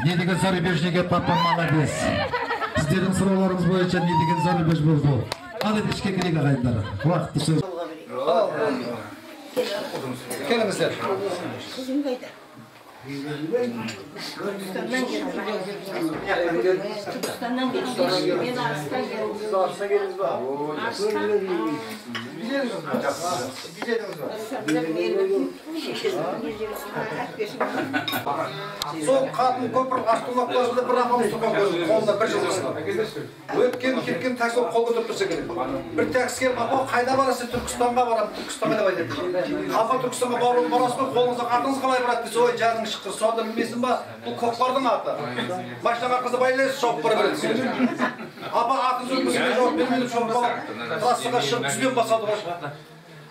[SPEAKER 1] ne деген зарубежниге папа молодец. Сіздердің сұрауларыңыз бойынша не деген зарубеж болды. Ал енді ішке келейік ағайындар. Уақытты сөз.
[SPEAKER 3] Келіңіздер.
[SPEAKER 12] Қызым қайда? Түркістаннан келдім. Мен Арыстан келдім.
[SPEAKER 10] Арыстан келдіңіз ба?
[SPEAKER 3] Сол қатын көпір Астулақ плажында бір апамыз тұрған көзім, қолында бір жылғысына. Өткен кеткен такси қол көтеріп тұрса керек. Bir такси келіп, апа қайда барасыз? Түркістанға барамын, Түркістанға деп айтады. Апа Түркістанға барасыз ба? Қолыңызға атыңыз қалай барады десе, ой жаның шықты. Сонда білмейсің ба? Бұл көкпардың аты. Машинаға қызы байлайсыз, шауып бара береді. Апа атын сөйлемесін, жауап бермейді, шауып бала. Трассаға шығып жүзбен басады ғой.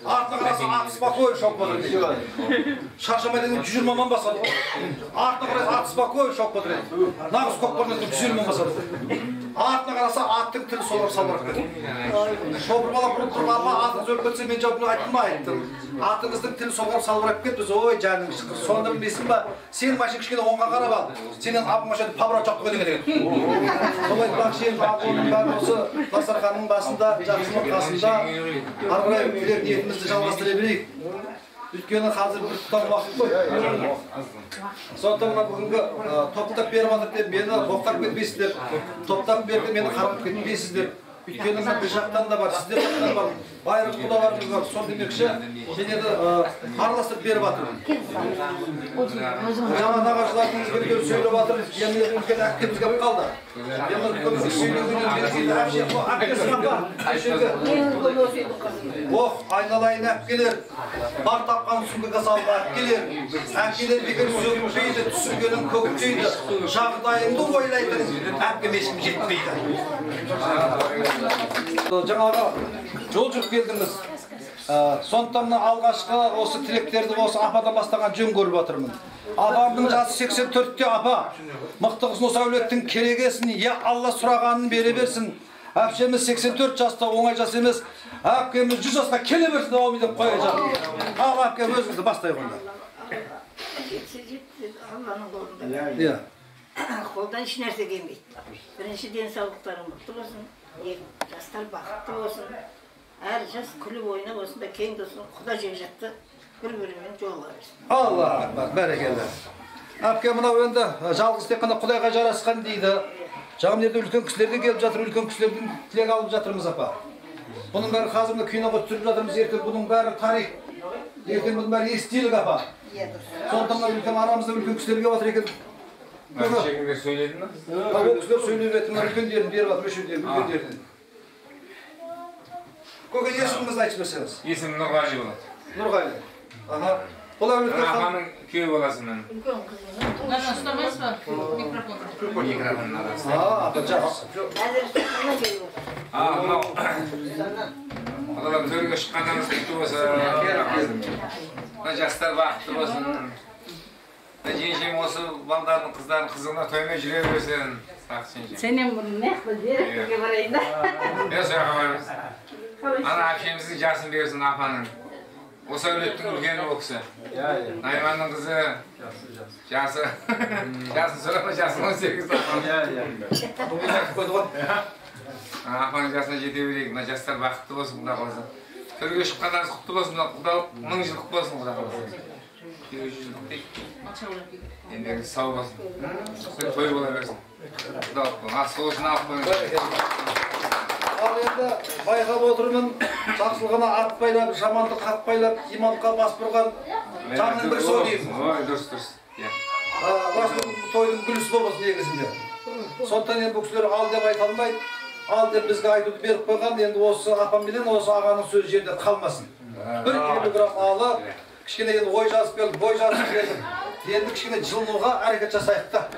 [SPEAKER 3] Артына қараса аты спокойно шауып бара береді. Шаршамайдан 120 ман басады ғой. Артына қараса аты спокойно шауып бара береді. Нағыз көкпардан 120 ман басады. Артына қараса аттың тілі солар салбырап кетеді. Шопыр бала бұрып тұрып, апа атын сөйлеп кетсе, мен жауап айттым ба айттым. Атыңыздың тілі солар салбырап кетті, ой жаның шыққыр. Сонда білмейсің ба, сенің машин кішкене оңға қарап ал. Сенен апың машинады пабыра чақты көдеген деген. Солай бақшен абының бәрі осы дастарханның басында, жақсының қасында, арғырай тілер ниетімізді жалғастыра берейік. Өйткені қазір бір тұтан уақыт қой. Сондықтан бүгінгі топтап беріп жатыр деп, мені боқтап кетпейсіздер. Топтап берді, мені қарап кетпейсіздер. Өйткені бір жақтан да бар, сіздер жақтан бар. Байырғы құдаларымыз бар. Сол демекші, сендерді араластырып беріп жатыр. Жаман ағашыларыңыз келген сөйлеп жатыр. Енді үлкен әпкеміз келіп қалды. Енді үлкен сөйлеуінен берсейді әпкесі қапа. Ох, айналайын әпкелер. Бар тапқан сүңгіге салды әпкелер. Әпкелер бекер сөкпейді, түсіргенін көктейді. Жағдайыңды ойлайтын әпкем ешкім жетпейді. Жаңағы жол жүріп келдіңіз. Сондықтан алғашқы осы тілектерді осы ападан бастаған жөн көріп отырмын. Апамның жасы 84-те апа. Мықты қызын осы әулеттің керегесін, я Алла сұрағанын бере берсін. Әпшеміз 84 жаста, оңай жас емес. Әпкеміз 100 жасқа келе берсін, аумин деп қояжақ. Ал әпкем өзіңізді бастайық онда.
[SPEAKER 12] Алланың қолында. Қолдан еш нәрсе келмейді. Бірінші денсаулықтарың мықты болсын, жастар бақытты болсын. Әр жас күліп ойнап осында кең болсын, құда жекжатты бір-бірімен жолға берсін.
[SPEAKER 3] Алла акбар, бәрекелді. Әпке мынау енді жалғыз тек қана Құдайға жарасқан дейді. Жағым жерде үлкен кісілер де келіп жатыр, үлкен кісілердің тілек алып жатырмыз апа. Бұның бәрі қазіргі киноға түсіріп жатырмыз, ертең бұның бәрі тарих. Ертең бұның бәрі естелік апа. Сондықтан үлкен арамызда үлкен кісілер келіп жатыр екен.
[SPEAKER 17] Шекімдер сөйледі ме?
[SPEAKER 3] Ол кісілер сөйлеп еттім, үлкендерін беріп жатыр, өшірдерін, үлкендерін. Көке, есіміңізді айтып берсеңіз.
[SPEAKER 17] Есімім Нұрғали болады.
[SPEAKER 3] Нұрғали. Бұл әулетте
[SPEAKER 17] апаның күйеуі боласың мен.
[SPEAKER 15] Ұстамайсыз ба?
[SPEAKER 17] Микрофонның арасы.
[SPEAKER 3] Апа жақсы.
[SPEAKER 17] Мынау Құдалар төрге шыққандарыңыз құтты болсын. Жастар бақытты болсын. Жеңшем осы балдардың қыздарын қызығына тоймай жүре берсін.
[SPEAKER 12] Сенен бұны не қылып жерекке барайын да?
[SPEAKER 17] Мен сояққа барамыз. Ана әпшеміздің жасын берсін апаның. Осы әулеттің үлкені ол кісі. Найманның қызы жасы. Жасын сұрама, жасы 18 апаның жасына жете берейік. Мына жастар бақытты болсын, құда қаласа. Төрге шыққандарыңыз құтты болсын, құдалық 1000 жылдық болсын, құда қаласа. 200 жылдық дейік. Ендегі сау болсын. Той бола берсін. Құдалық болсын. Асы болсын, алып болсын.
[SPEAKER 3] Ал енді байқап отырмын, жақсылығына ат байлап, жамандық хат байлап, иманға бас бұрған жанның бір сол деймін.
[SPEAKER 17] Дұрыс, дұрыс.
[SPEAKER 3] Тойдың гүлісі болсын негізінде. Сондықтан енді бұл кісілер ал деп айта алмайды. Ал деп бізге айтуды беріп қойған, енді осы апам менен осы ағаның сөзі жерде қалмасын. 1 килограмм алып, кішкене енді ой жазып келдім, бой жазып келдім. Енді кішкене жылынуға әрекет жасайық та.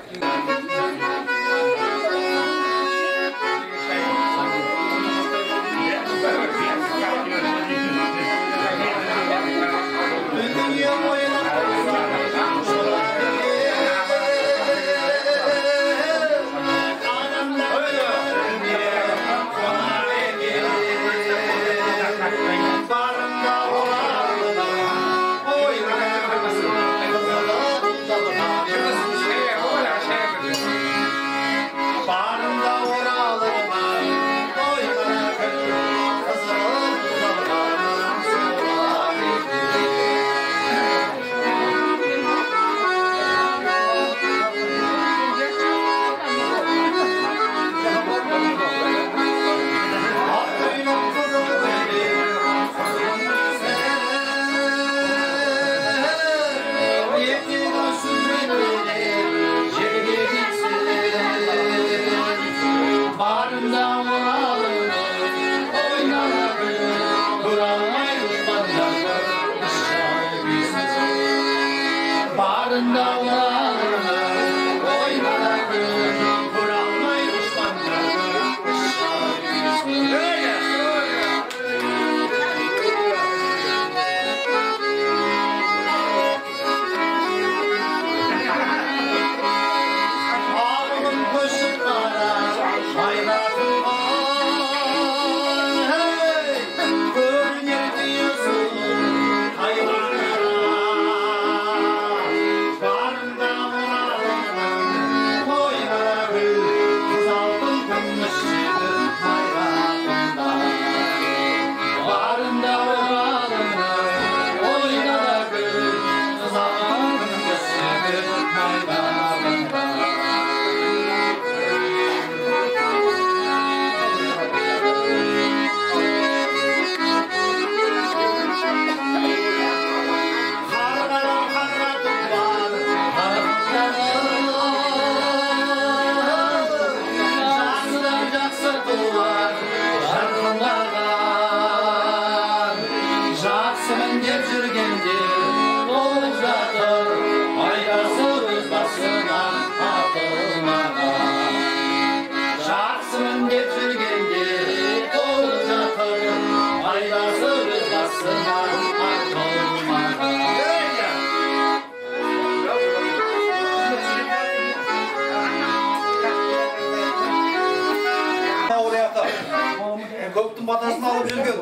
[SPEAKER 3] болсын батасын алып жүрген.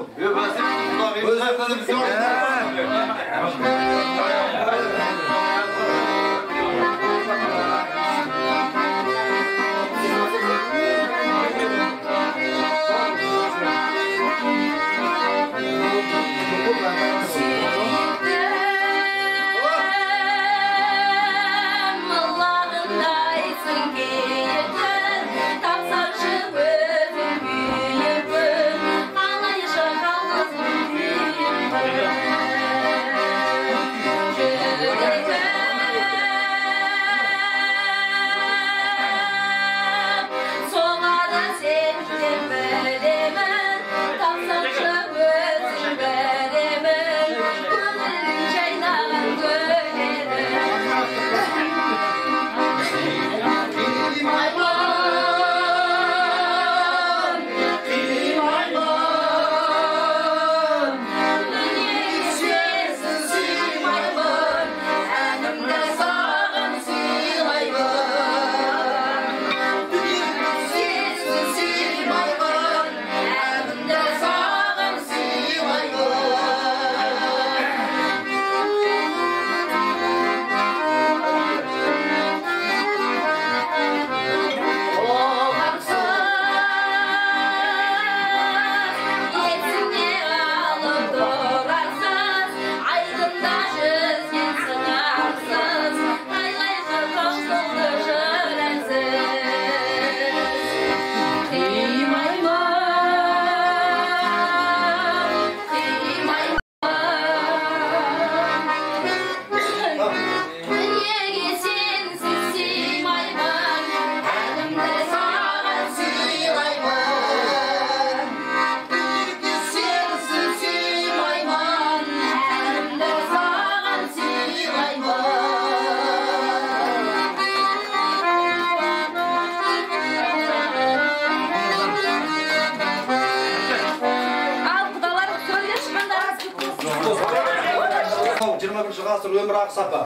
[SPEAKER 3] Ғасыр өмір ақсапа.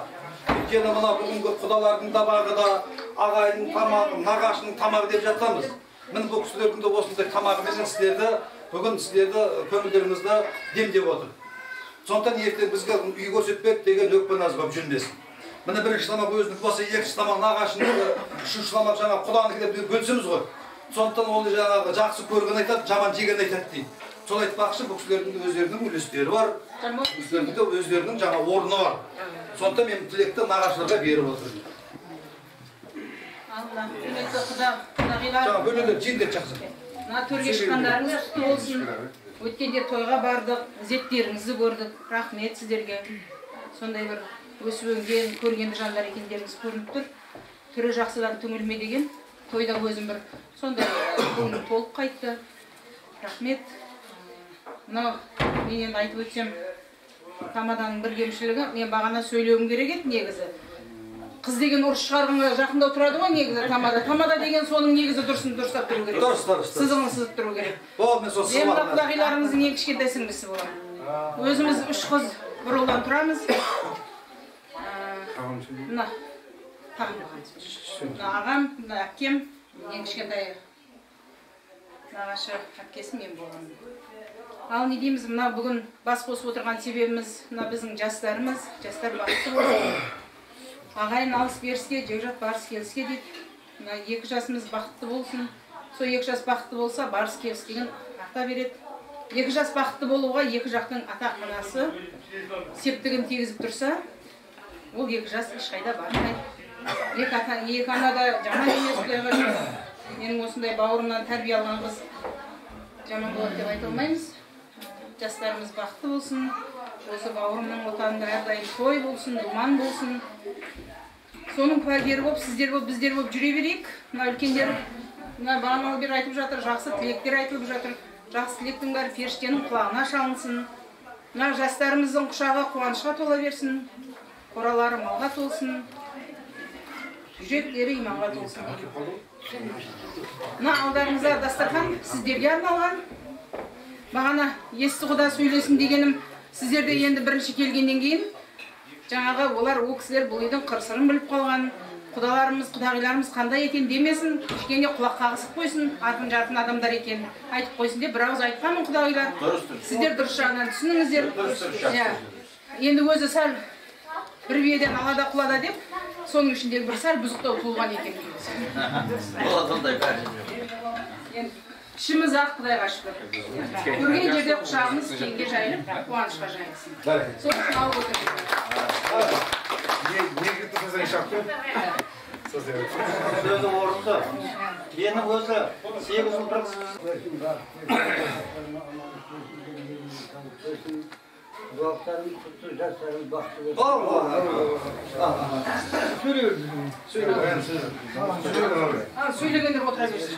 [SPEAKER 3] Өйткені мына бүгінгі құдалардың табағы да, ағайының тамағы, нағашының тамағы деп жатамыз. Мін бұл кісілердің де осындай тамағымен бүгін сіздерді көңілдеріңізді демдеп отыр. Сондықтан ертең бізге үй көрсетпек деген өкпе наз болып жүрмесін. Міне бірінші тамақ өзінің болса, екінші тамақ нағашының, үшінші тамақ жаңа құданікі деп бөлсеміз ғой. Сондықтан ол жаңағы жақсы көрген айтады, жаман жеген айтады дейді. Сол айтпақшы, бұл кісілердің өздерінің үлестері бар, өздерінің өздерінің жаңа орны бар. Сондықтан мен тілекті нағашыларға беріп отырмын. Жаңа бөлелер жеңдер жақсы.
[SPEAKER 15] Мына төрге шыққандарыңыз құтты болсын. Өткенде тойға бардық, ізеттеріңізді көрдік. Рахмет сіздерге. Сондай бір өсіп өнген, көргенді жандар екендеріңіз көрініп тұр. Түрі жақсыдан түңілме деген. Тойда өзім бір сондай көңілім толып қайтты. Рахмет. Мынау мен енді айтып өтсем, тамаданың бір кемшілігі, мен бағана сөйлеуім керек еді негізі. Қыз деген ұрыс шығарғанға жақындау тұрады ғой негізі тамада. Тамада деген соның негізі дұрыстап тұру керек.
[SPEAKER 3] Дұрыс.
[SPEAKER 15] Сызығын сызып тұру керек.
[SPEAKER 3] Мен
[SPEAKER 15] мына құдағиларымыздың ең кішкентай сіңлісі боламын. Өзіміз 3 қыз бір ұлдан тұрамыз. Мына ағам, мына әпкем, ең кішкентай нағашы әпкесі мен болғанмын. Ал не дейміз, мына бүгін бас қосып отырған себебіміз, мына біздің жастарымыз, жастар бақытты болсын. Ағайын алыс беріске, жекжат барыс келіске дейді. Мына 2 жасымыз бақытты болсын. Сол 2 жас бақытты болса, барыс келіс деген ата береді. 2 жас бақытты болуға 2 жақтың ата-анасы септігін тигізіп тұрса, ол 2 жас ешқайда бармайды. 2 ана да жаман емес. Менің осындай бауырымнан тәрбие алған қыз жаман болады деп айта алмаймыз. Жастарымыз бақытты болсын. Осы бауырымның отанында әрдайым той болсын, думан болсын. Соның куәгері болып, сіздер болып, біздер болып жүре берейік. Мына үлкендер, мына бағаналы бері айтып жатыр, жақсы тілектер айтылып жатыр. Жақсы тілектің бәрі періштенің құлағына шалынсын. Мына жастарымыздың құшағы қуанышқа тола берсін. Қоралары малға толсын. Жүректері иманға толсын. Мына алдарыңызда дастархан сіздерге арналған. Бағана есті құда сөйлесін дегенім, сіздерде енді бірінші келгеннен кейін жаңағы олар о кісілер бұл үйдің қыр-сырын біліп қалған, құдаларымыз, құдағиларымыз қандай екен демесін, кішкене құлақ қағысып қойсын, артын жартын адамдар екен айтып қойсын деп бір ауыз айтқанмын құдағилар. Сіздер дұрыс жағынан түсініңіздер. Енді өзі сәл бір биеден алада құлада деп, соның ішіндегі бір сәл бұзықтау туылған екен. Ішіміз ақ, Құдайға шүкір. Көрген жерде құшағымыз кеңге жайылып, қуанышқа жайылсын. Сол үшін алып отырмыз.
[SPEAKER 4] Сөзі орынды. Менің өзі 8 жылдық Duaklarım tuttu, derslerim baktı.
[SPEAKER 15] Söylegenler otura versin.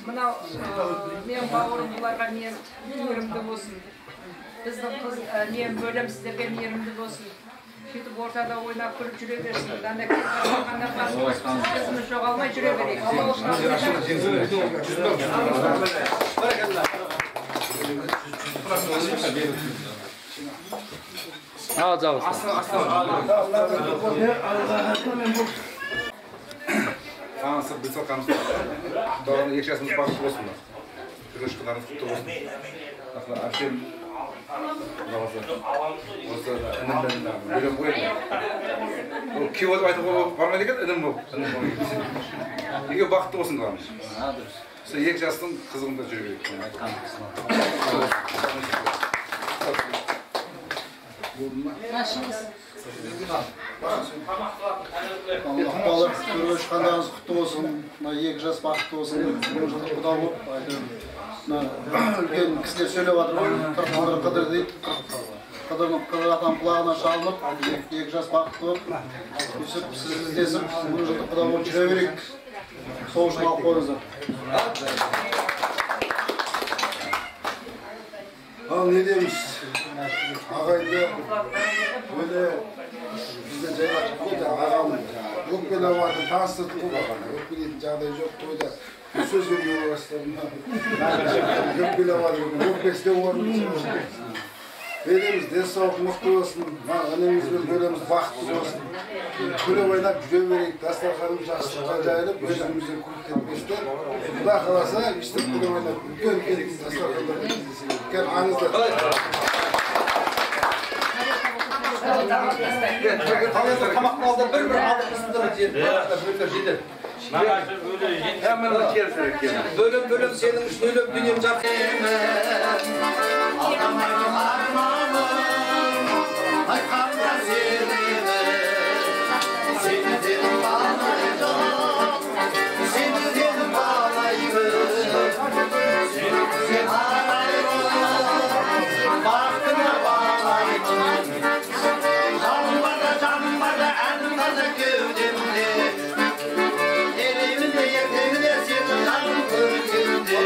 [SPEAKER 15] Мынау мен бауырым бұларға мейірімді болсын. Біздің қыз мен бөлем сіздерге мейірімді болсын. Сөйтіп ортада ойнап күліп жүре берсін. Қызымыз жоғалмай жүре берейік.
[SPEAKER 11] Al canım.
[SPEAKER 10] Танысып, біз қалқамыз. Doğru yaşasımız basit olsunlar. Görüşleriniz kutlu olsun. Akşam осы інімden бөлем қойды. Ол күйеу болып айтуға бармайды екен, інім болып. Неге бақытты болсын қаламыз. Сол екі жастың қызығында жүру керек.
[SPEAKER 18] Көргөшқандарыңыз құтты болсын, екі жас бақытты болсын. Құда болып, үлкен кісілер сөйлеп жатыр, қыдыр дейді. Қыдыр атам құлағына шалынып, екі жас бақытты болып, өсіп, сіз іздесіп, мың жылдық құда болып жүре берейік. Сол үшін алып қойыңыздар.
[SPEAKER 19] Ал не дейміз? Ағайды өте бізден жайға шығып қойды, ағамын өкпелеп жатыр, таныстырдық қой бағана. Өкпелейтін жағдай жоқ қойды. Сөз берген орыстарына өкпелеп жатыр, өкпесі де орнымыз. Береміз, денсаулық мықты болсын, ініміз бен бөлеміз бақытты болсын. Күліп ойнап жүре берейік, дастарханымыз жақсылыққа жайылып, өзімізден күліп кетпестен. Құда қаласа, іштеп күліп ойнап, үлкен дастархандар кездесейік. Кәл аңыздар.
[SPEAKER 3] Тамақтың алдында бір-бір алып қысындырып жеді. Бөлім сенің үшін өліп дүнием жақсы. Адамайдың арманын айтқанда сенені, сені дедім балайдым, сені дедім балайдым, сені күзен арайдым, бақытыңа балайдым. Жаным барда, әнім барда кеудемде, елеймінде, ертеңінде сені жаным көргенде.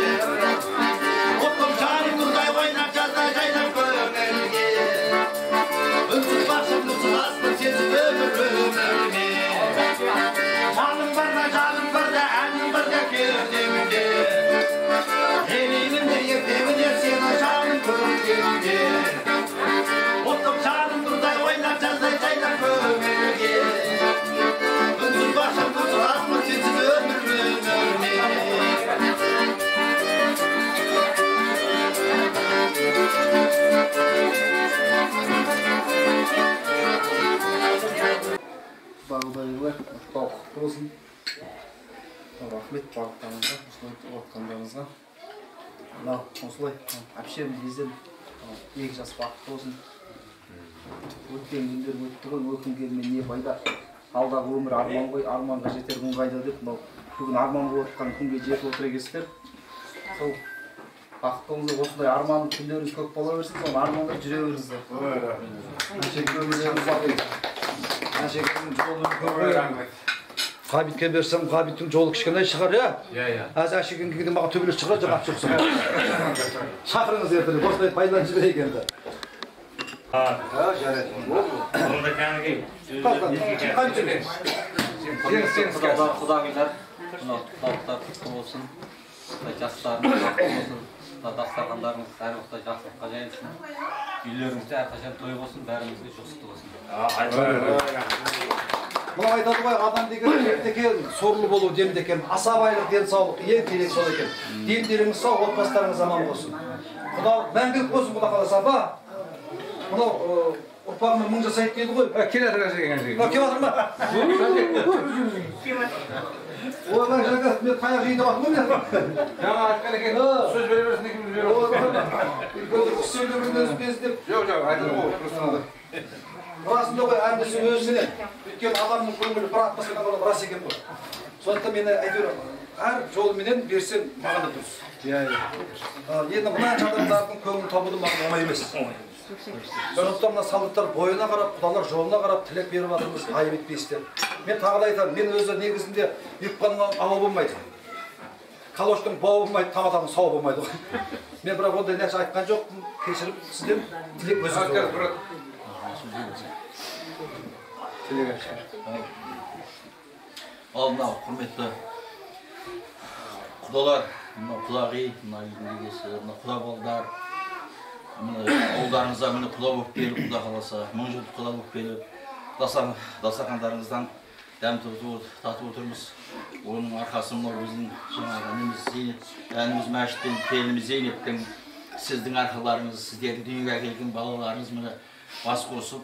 [SPEAKER 3] Отым жарым тұрдай ойнап жазда жайнап көңілге, үнсіз бақшым үнсіз аспын сенсіз өмір өмірге. Жаным барда, әнім барда кеудемде, елеймінде, ертеңінде сені жаным көргенде. Отым жарым тұрдай ойнап жазда жайнап көңілге, үнсіз бақшым үнсіз аспын сенсіз өмір өмірге.
[SPEAKER 10] Бағдайлар, құтты болсын. Рахмет бағыттарыңызға, осылай отқандарыңызға. Осылай, әпшем дезем, екі жас бақытты болсын. Өткен күндер өтті ғой, өкінгенмен не пайда. Алдағы өмір арман ғой, арманға жетер күн қайда деп, бүгін арман болып отқан күнге жетіп отыр екенсіздер. Сол бақыттыңызды осындай арман күндеріңіз көп бола берсін, сол арманға жүре беріңіздер.
[SPEAKER 3] Қабитке берсем, Қабиттің жолы кішкене шығар, я? Аз әшекең келгенде маған төбелес шығар, жоқ апшықсың. Шақырыңыз ертілі, осылай пайдан жіберейік енді.
[SPEAKER 20] Жарайды. Онда кәнігі.
[SPEAKER 3] Құдағилар,
[SPEAKER 20] Құттықтаулықтар құтты болсын. Жастарымыз құтты болсын. Дастархандарыңыз әр уақытта жақсылыққа жайылсын. Үйлеріңізде әрқашан той болсын, бәрімізге жұғысты болсын.
[SPEAKER 3] Мына айтады ғой, адам деген екен, сорлы болу демде екен, асабайлық денсаулық ең керек сол екен. Дендеріңіз сау, отбасыларыңыз аман болсын. Құдалық мәңгілік болсын, Құда қаласа ба? Мынау ұрпағымен мың жасайды дейді ғой.
[SPEAKER 17] Келе жатыр деген
[SPEAKER 3] келе жатыр ма? Ой, мен таяқ жейді бақтым ғой мен.
[SPEAKER 17] Жаңа айтқан екен, сөз бере берсін екеуміз беріп
[SPEAKER 3] Жоқ, айтылды ғой, расында ғой, әндісі өзінен. Өйткені адамның көңілі бір атпасынан қалып рас екен ғой. Сондықтан мен әйтеуір әр жолменен берсем маған да дұрыс. Енді мына адамдардың көңілін табуды маған оңай емес. Сондықтан мына солдаттар бойына қарап, құдалар жолына қарап тілек беріп жатырмыз, айып етпейсіздер. Мен тағы да айтамын, мен өзі негізінде ұйыққаннан ауа болмайды. Калоштың бауы болмайды, тамадамның сау болмайды ғой. Мен бірақ ондай нәрсе айтқан жоқпын, кешіріп сізден тілек өзіңіз болады.
[SPEAKER 5] Ал мынау құрметті құдалар, мынау құдағи, мына үйдің егесі, мына құда балдар, ауылдарыңызда міне құда болып келіп, құда қаласа, мың жылдық құда болып келіп, дастархандарыңыздан дәм татып отырмыз. Оның арқасы мынау біздің жаңағы әніміз Мәшіттен, келініміз Зейнептің, сіздің арқаларыңыз, сіздердің дүниеге әкелген балаларыңыз міне бас қосып,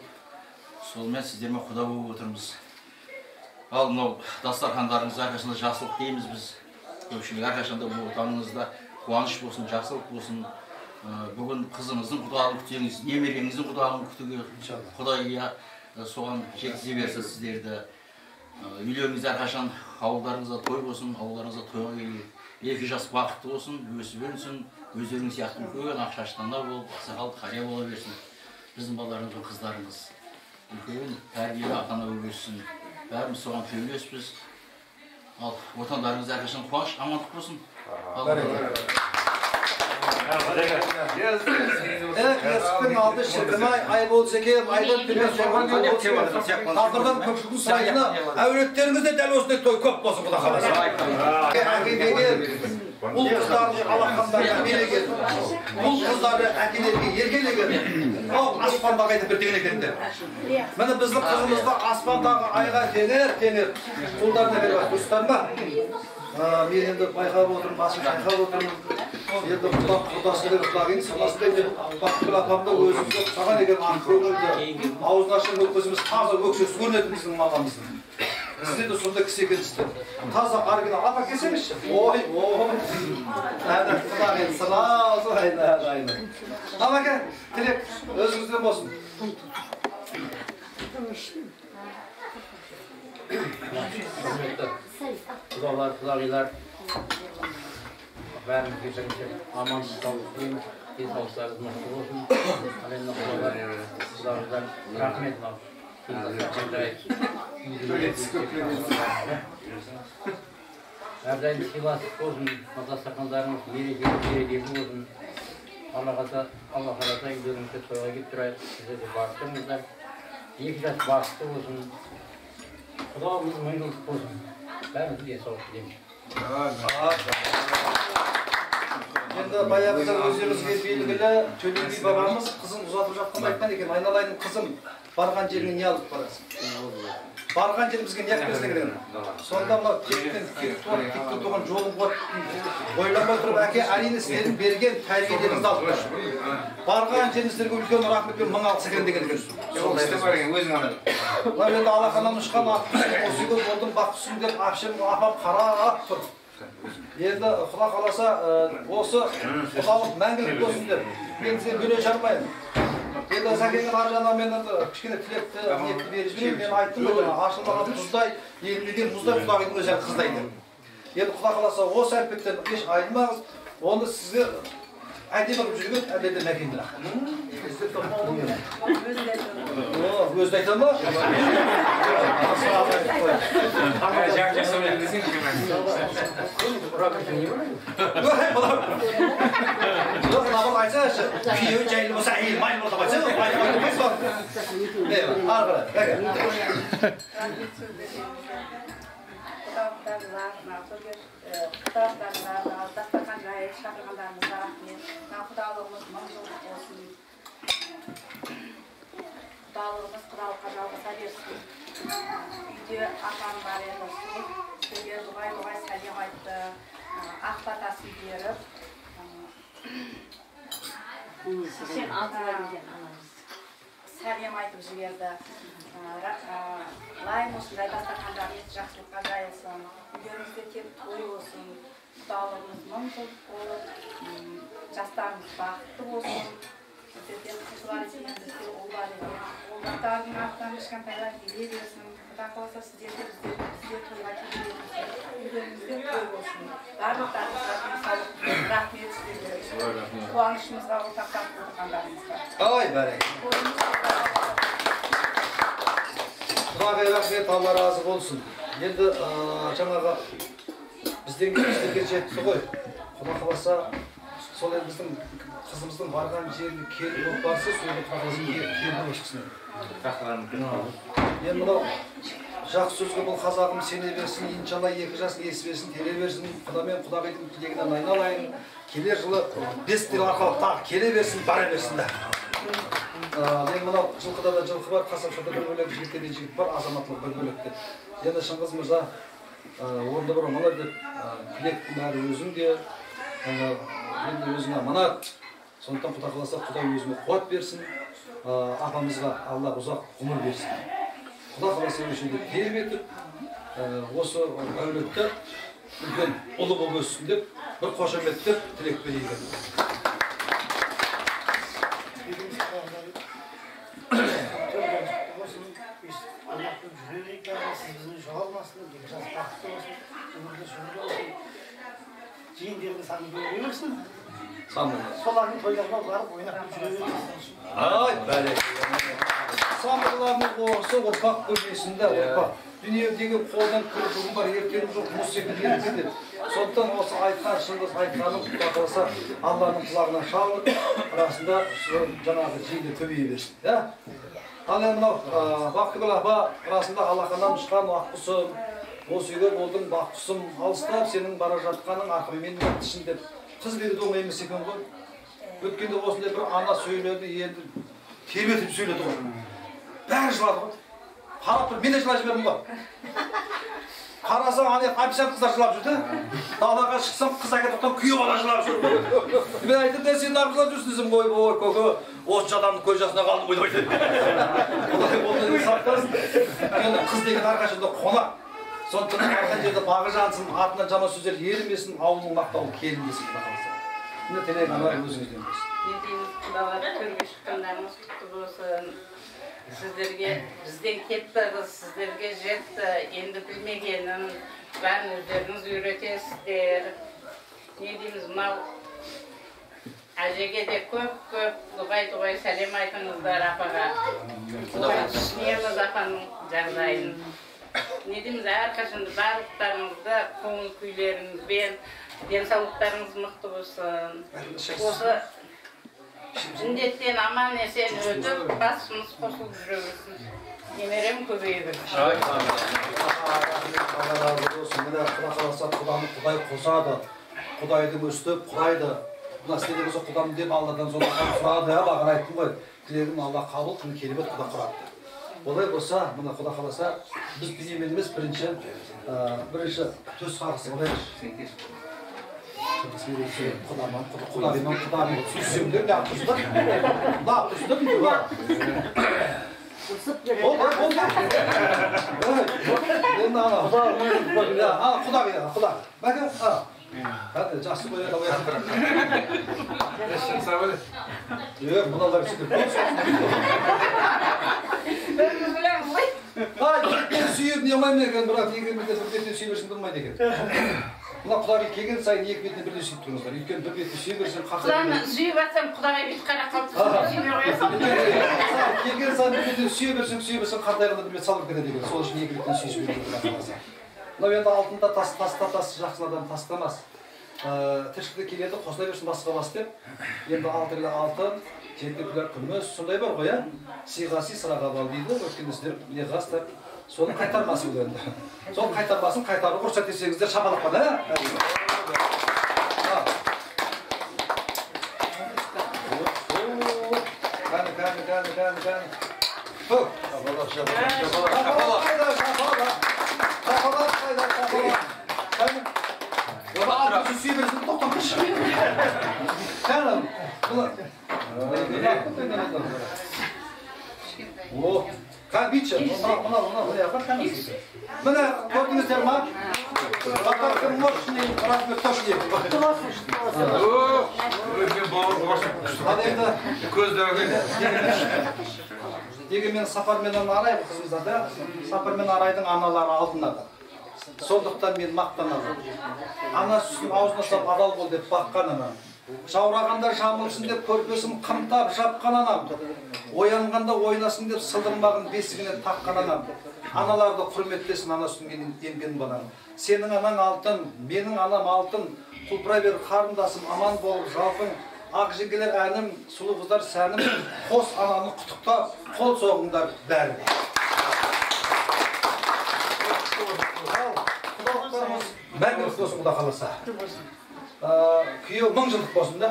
[SPEAKER 5] сонымен сіздермен құда болып отырмыз. Ал мынау дастархандарыңыз әрқашанда жақсылық дейміз біз. Көпшілік әрқашанда бұл отаныңызда қуаныш болсын, жақсылық болсын. Бүгін қызыңыздың құдалығын күтеміз, немереңіздің құдалығын күтуге Құдай соған жеткізе берсін сіздерді. Үйлеріңіз әрқашан ауылдарыңызда той болсын, ауылдарыңызда тойға келейік. Екі жас бақытты болсын, өсіп өнсін, өздеріңіз сияқты үлкен ақшаштана болып, ақсақал қария бола берсін. Біздің балаларымыз бен қыздарымыз үлкен тәрбиелі ата-ана болып өссін. Бәріміз соған көйлеспіз. Ал отандарыңыз әрқашан қуаныш, амандық болсын.
[SPEAKER 3] Есіктің алды шіркін-ай, ай болса екен, айдан төмен соған той болсын. Тағдырдан көпшіліктің сұрайтыны, әулеттеріңізде дәл осындай той көп болсын, Құда қаласа. Бұл қыздарды алақандарға береген, бұл қыздарды әкелерге еркелеген, ал аспанда қайтып бір деген екендер. Міне біздің қызымызды аспандағы айға теңер, қолдарына беріп дұрыстар ма? Мен енді байқап отырмын, басым шайқап отырмын. Енді құдасында құдағиын санасында енді бақытгүл апамда өзімізді саған деген анық көңілді, аузын ашқан өкпесіміз таза өксес көрінеді біздің мамамыздың. Сіздер де сондай кісі екенсіздер. Таза оригинал. Апа келсеңізші. Ой. Әні құдағиын сылау, айна. Апа тілек өзіңізден болсын.
[SPEAKER 20] Құдалар, құдағилар, бәрімізге бірінші аман саулық тілейміз, денсаулықтарыңыз мықты болсын. Әлемді құдағилар, рахмет мынау. Әрдайым сыйластық болсын, дастархандарыңыз мерекелі болсын. Алла қаласа үйлеріңізде тойға келіп тұрайық, сіздерде бақыттыңыздар. Екі жас бақытты болсын. Құдалығымыз мың жылдық болсын. Бәрімізге денсаулық тілеймін.
[SPEAKER 3] Енді баяғыда өздеріңізге белгілі Төлеби бабамыз қызын ұзатып жатқанда айтқан екен, айналайын қызым, барған жеріңе не алып барасың? Барған жерімізге не алып берсің деген. Сонда мынау текті туған жолын ойланбай тұрып, әке әрине сіздердің берген тәрбиелеріңізді алып баршы. Барған жеріңіздерге үлкен рахметпен мың алғыс екен деген екен. Енді алақаннан ұшқан осы үйге болдым, бақытсың деп апам қарап тұр. Енді Құда қаласа осы құдалық мәңгілік болсын деп мен сізге бөле жармаймын. Енді Сәкеннің ар жағынан мен кішкене тілекті ниетті беріп жіберейін. Мен айттым ғой, ашылмаған тұздай, елмеген мұздай құдағидың өзі қыздай деп. Енді Құда қаласа осы әлпеттен еш айнымаңыз, оны сізге әдемі қылып жүрген әдеті Мәкенді. Өзді айтам ба? Набыл айтсашы, күйеуі жайлы болса, әйел майлы болса айтса, майлы болса. Ары қарай,
[SPEAKER 12] баршаңызға, құттықтарына, дастархан жайып шақырғандарыңызға рахмет. Құдалығымыз мың жылдық болсын. Құдалығымыз құдалыққа жалғаса берсін. Үйде апам бар еді, сізге дұғай сәлем айтты, ақ батасын беріп. Сәлем айтып жіберді. Лайым осындай дастархандарыңыз жақсылыққа жайылсын. Үйлеріңізде тек той болсын. Құдалығымыз мың жыл болып, жастарымыз бақытты болсын. Сіздерде қыз бар екен, бізде ұл бар екен. Ұлдардың артынан кішкентайлар келе берсін. Құда қаласа сіздерде бізде тойға келе берсін. Үйлеріңізде той болсын. Барлықтарыңызға денсаулық, рахмет сіздерге. Қуанышымызға ортақтап отырғандарыңызға.
[SPEAKER 3] Ай, бәрек. Құдағай рахмет, Алла разы болсын. Енді жаңағы біздерге жетті ғой. Құда қаласа, сол енді біздің қызымыздың барған жеріне келіп болып барса, сол қаласын келіп өшкісіне. Енді мынау жақсы сөзге бұл қазағым сене берсін, иншалла 2 жас есі тере берсін, құдамен құдағайдың тілегінен айналайын. Келер жылы 5 тел арқалық тағы келе берсін, бара берсін да. Енді мынау жылқыда да жылқы бар, қасапшыда бір бөлек, жігітте де жігіт бар, азаматлық бір бөлек деп. Енді Шыңғыз мырза орында бір мына деп тілектің әрі өзің де, енді өзіңе аманат. Сондықтан Құда қаласа Құдай өзіңе қуат берсін, апамызға Алла ұзақ ғұмыр берсін. Құда қаласа өшінде тербетіп, осы әулетті үлкен ұлы болып өссін деп, бір қошеметтеп тілек берейік.
[SPEAKER 18] Жиындерді саны бөле берсін.
[SPEAKER 3] Солардың
[SPEAKER 18] тойларына барып ойнап жүре берсін.
[SPEAKER 3] Ай, бәрек. Самырларының қоғысы ұрпақ бөлмесінде ұрпақ. Дүниедегі қолдан кіріп бүгін бар, ертең жоқ, мұз секілді ертең деп. Сондықтан осы айтқан Шыңғыз айтқаным Құда қаласа Алланың құлағына шалынып, арасында жаңағы жиынды көбейе берсін. Ал енді мынау Бақтыгүл апа арасында алақаннан ұшқан ақ құсым, осы үйге болдың бақ құсым, алыстап сенің бара жатқаның ақымен өттішін деп қыз беруді оңай емес екен ғой. Өткенде осындай бір ана сөйледі, енді тербетіп сөйледі ғой. Бәрі жылады ғой. Қарап тұр, мен де жылай жібердім ғой. Қарасаң, официант қыздар жылап жүрді. Далаға шықсам, қыз әкетіп тұр, күйеу бала жылап жүр. Мен айтып, сен неғып жылап жүрсің десем, ой, көке, осы адамның көз жасына қалдым ғой дейді. Құдай болдың сақтасын. Енді қыз деген әрқашанда қонақ. Сондықтан арқан жерде бағы жансын, артынан жаман сөздер ерімесін, ауылының мақтауы келінбесін. Міне тілек аналар өзіңізден болсын.
[SPEAKER 7] Ендейміз құдалар төрге шыққандарыңыз құтты болсын. Сіздерге бізден кетті қыз, сіздерге жетті. Енді білмегенін бәрін өздеріңіз үйретесіздер. Не дейміз, мынау әжеге де көп дұғай сәлем айтыңыздар апаға. Түсінеміз апаның жағдайын. Не дейміз, әрқашанда барлықтарыңызды көңіл күйлеріңізбен, денсаулықтарыңыз мықты болсын. Осы жіндеттен аман есен өтіп, басымыз қосылып жүре берсін. Немерем көбейе берсін.
[SPEAKER 3] Алла разы болсын. Міне Құда қаласа Құданы Құдай қосады. Құдайды өстіп, Құдайды мына істеде болса Құдам деп Алладан соны сұрады, бағана айттым ғой. Тілегім Алла қабыл қылып керемет Құда құрады. Олай болса, мына Құда қаласа біз бейнемен емес бірінші төс қарысы болайық. Құдаймен сөзсемдер не аптырсыздар? Ne yaptırсыздар дейді ба? Болды. Енді ана Құда. Бәкі, Hadi жақсы қояды алайық. Мыналар сөйтіп бетін сүйіп не алмаймын екен, бірақ екі бетіне бір бетіне сүйе берсін болмайды екен. Мына Құдағи келген сайын екі бетіне бірдей сүйіп тұрыңыздар. Өйткені бір бетіне сүйе берсем
[SPEAKER 7] Құданы сүйіп атсам Құдағи бет қара қалды сүйме қоясам.
[SPEAKER 3] Келген сайын бір бетіне сүйе берсем қартайғанда бір бет салып кетеді екен. Сол үшін екі бетіне сүйіп берген. Мынау енді алтында тас жақсыладан тастамас. Тіршілікте келеді, қосыла берсін басқа бас деп. Енді алтын, жетті күлер күлмес, сондай бар ғой, сыйға сый, сыраға бал дейді. Өткенде сіздер не ғастар, Соны қайтармасын енді. Сол қайтармасын қайтару рұқсат етсеңіздер шапалақпа да. Кабича, мына көрдіңіздер ма? Батарқын мощный, размер тошник. Дегенмен Сапарменен Арай қызымызда да, Сапармен Арайдың аналары алтынады. Сондықтан мен мақтанамын. Ана сүтін аузына сап адал бол деп баққан анам. Жаурағанда жамылсын деп көрпесін қымтап жапқан анам. Оянғанда ойнасын деп сылдырмағын бесігіне таққан анам. Аналарды құрметтесін ана сүтінген емген балам. Сенің анаң алтын, менің анам алтын. Құлпыра бер қарындасым, аман болып жалпың. Ақ жеңгелер әнім, сұлу қыздар сәнім. Қос ананы құттықтап, қол соғыңдар бәрі. Мәңгілік болсын құда қаласа. Күйеу 1000 жылдық болсын да.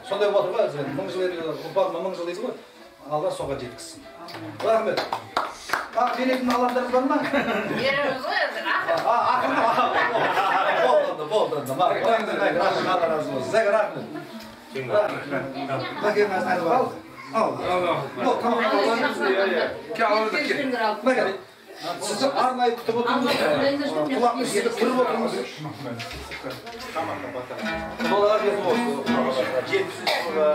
[SPEAKER 3] Сондай отыр ғой әзірен. 1000 жыл еді, ұлпағыма 1000 жыл дейді ғой. Алла соға жеткізсін. Рахмет. Ақ беретін аландар бар ма?
[SPEAKER 7] Береміз ғой әзір, ақыр.
[SPEAKER 3] Болды. Алла разы болсын. Зәгі рахмет. Мәкен әзір ал. Сізді арнайы күтіп отырмыз. Құлақны жетіп тұрып отырмыз. Балаға кетіп отырмыз. Жетісізді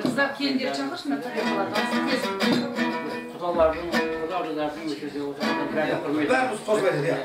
[SPEAKER 15] Қыздар келіндер шақыршын,
[SPEAKER 20] құдалардың өшеде отырғанда
[SPEAKER 3] бәріміз қозғайды, иә.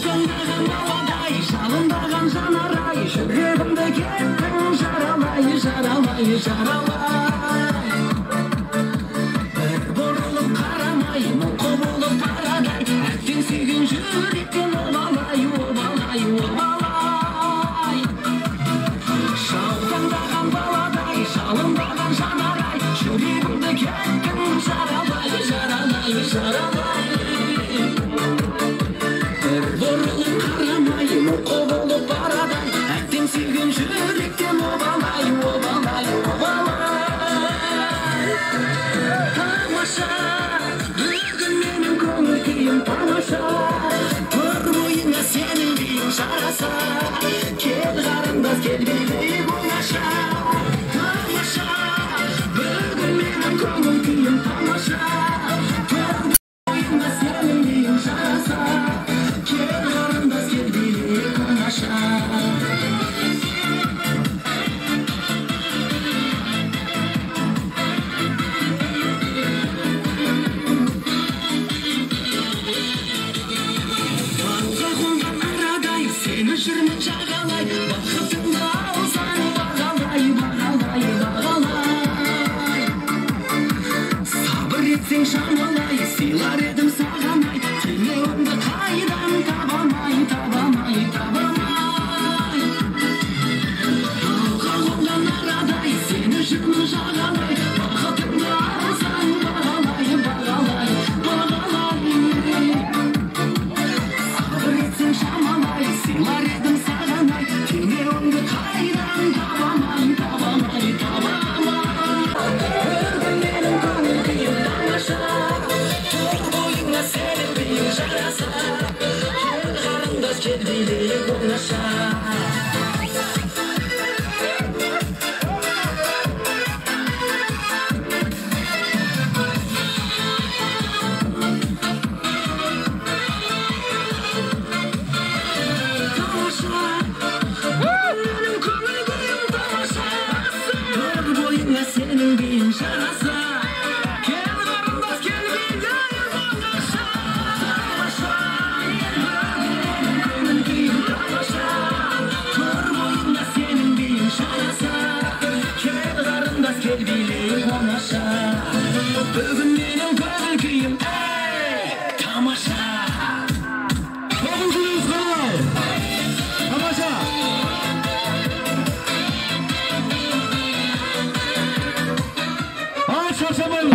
[SPEAKER 2] Аңсаңдаған баладай, жалындаған жанарай, жүрегімді кеттің жаралай, жаралай, жаралай. Бір бұрылып қарамай, мұңқы болып барадай, әттен сүйген жүректен обалай, обалай, обалай. Жалындаған баладай, жалындаған жанарай, жүрегімді кеттің жаралай, жаралай, жаралай. Бір бұрылып қарамай, мұңқы болып барадай, әттен сүйген жүректен обалай, обалай, обалай. Тамаша, бүгін менің көңіл күйім тамаша, тұр бойыңа сенің күйің жараса, кел қарындас кел билейік оңаша. Тамаша, бүгін менің көңіл күйім тамаша, тұр бойыңа сенің күйің жараса, кел қарындас кел билейік оңаша. Сені жүрмін жағалай, бақытыңды алсаң бағалай, бағалай, бағалай. Сабыр етсең шамалай, сыйлар едім сағанай, тілеуіңді қайдан табамай, табамай, табамай. Алға қонған арадай, сені жүрмін жағалай, бақытыңды алсаң бағалай, бағалай, бағалай. Сабыр етсең шамалай, сыйлар едім сағанай, теңеуіңді қайдан табамай, табамай, табамай. Бүгін менің көңіл күйім тамаша, тұр бойыңа сенің күйің жараса, кел қарындас кел билейік оңаша. Senin bir şarasa, gel qarındaz gel bileyik oңaша. Tamаша, көңіл күйім тамаша, тұр бойыңа сенің bir şarasa, gel qarындaz gel bileyik oңаша. Бүгін менің көңіл күйім тамаша. Көңіл күйіміз қалай? Тамаша. Şaşamayın.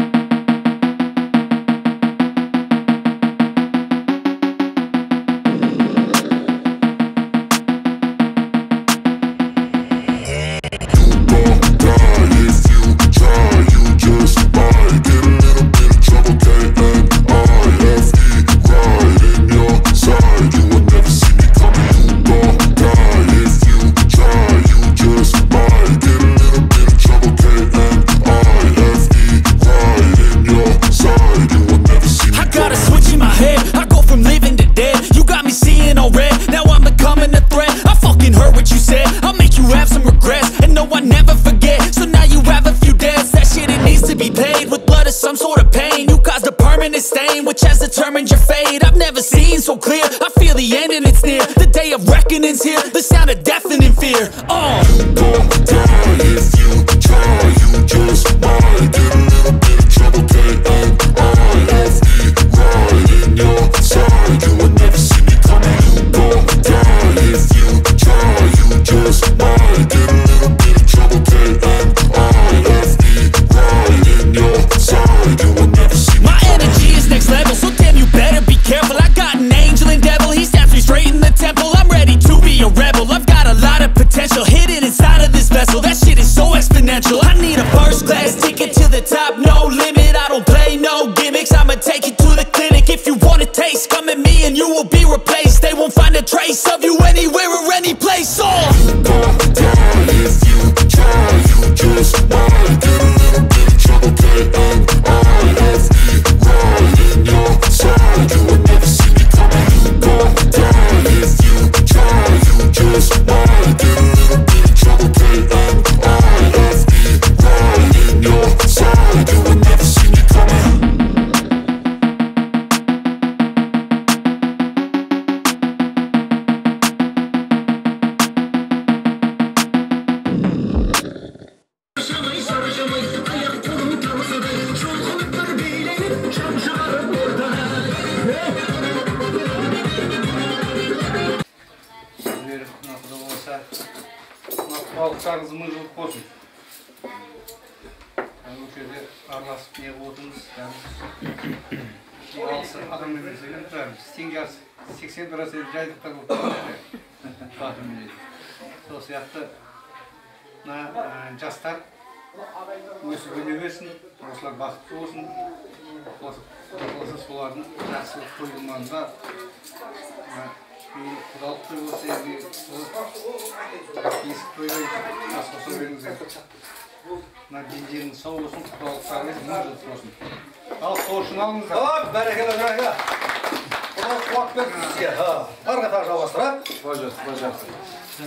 [SPEAKER 2] Determined your fate, I've never seen so clear. I feel the end and it's near. The day of reckoning's here. The sound of deafening fear. You don't die if you try. You just might get a little bit of trouble. K-N-I-F-E, right in your side. You would never see me coming. You don't die if you try. You just might get a little bit of trouble. K-N-I-F-E, right in your side. You would never see me. My energy is next level, so damn you better be careful. I got an angel and devil, he snaps me straight in the temple. I'm ready to be a rebel, I've got a lot of potential hidden inside of this vessel. That shit is so exponential. I need a first class ticket to the top, no limit. I don't play no gimmicks, I'ma take you to the clinic. If you want a taste, come at me and you will be replaced. They won't find a trace of you anywhere or any place. You don't die if you try. You just might get a little bit of trouble. K-N-I-F-E, right in your side. You would never see me coming. You don't die if you try. You just might get a little bit of trouble. K-N-I-F-E, right in your side. You would never see me coming.
[SPEAKER 3] Балықтарыңыз мың жылдық болсын. Бұл жерде араласып не отырмыз. Алысы адаммен берсеген тұрамыз. Теңге 80% жайлықтар болып тұрады. Сол сияқты жастар өсіп өне берсін, осылар бақытты болсын. Солардың жақсылық қойылманында құдалық той болса, есік тойлай асқосын беріңіздер. Денжеріңіз сау болсын, құдалықтарыңыз мың жылдық болсын. Ал қошын алыңыздар. Бәрекелі, бәрекелі. Құдалық қуат берді сізге. Арға тағы жалғастыра.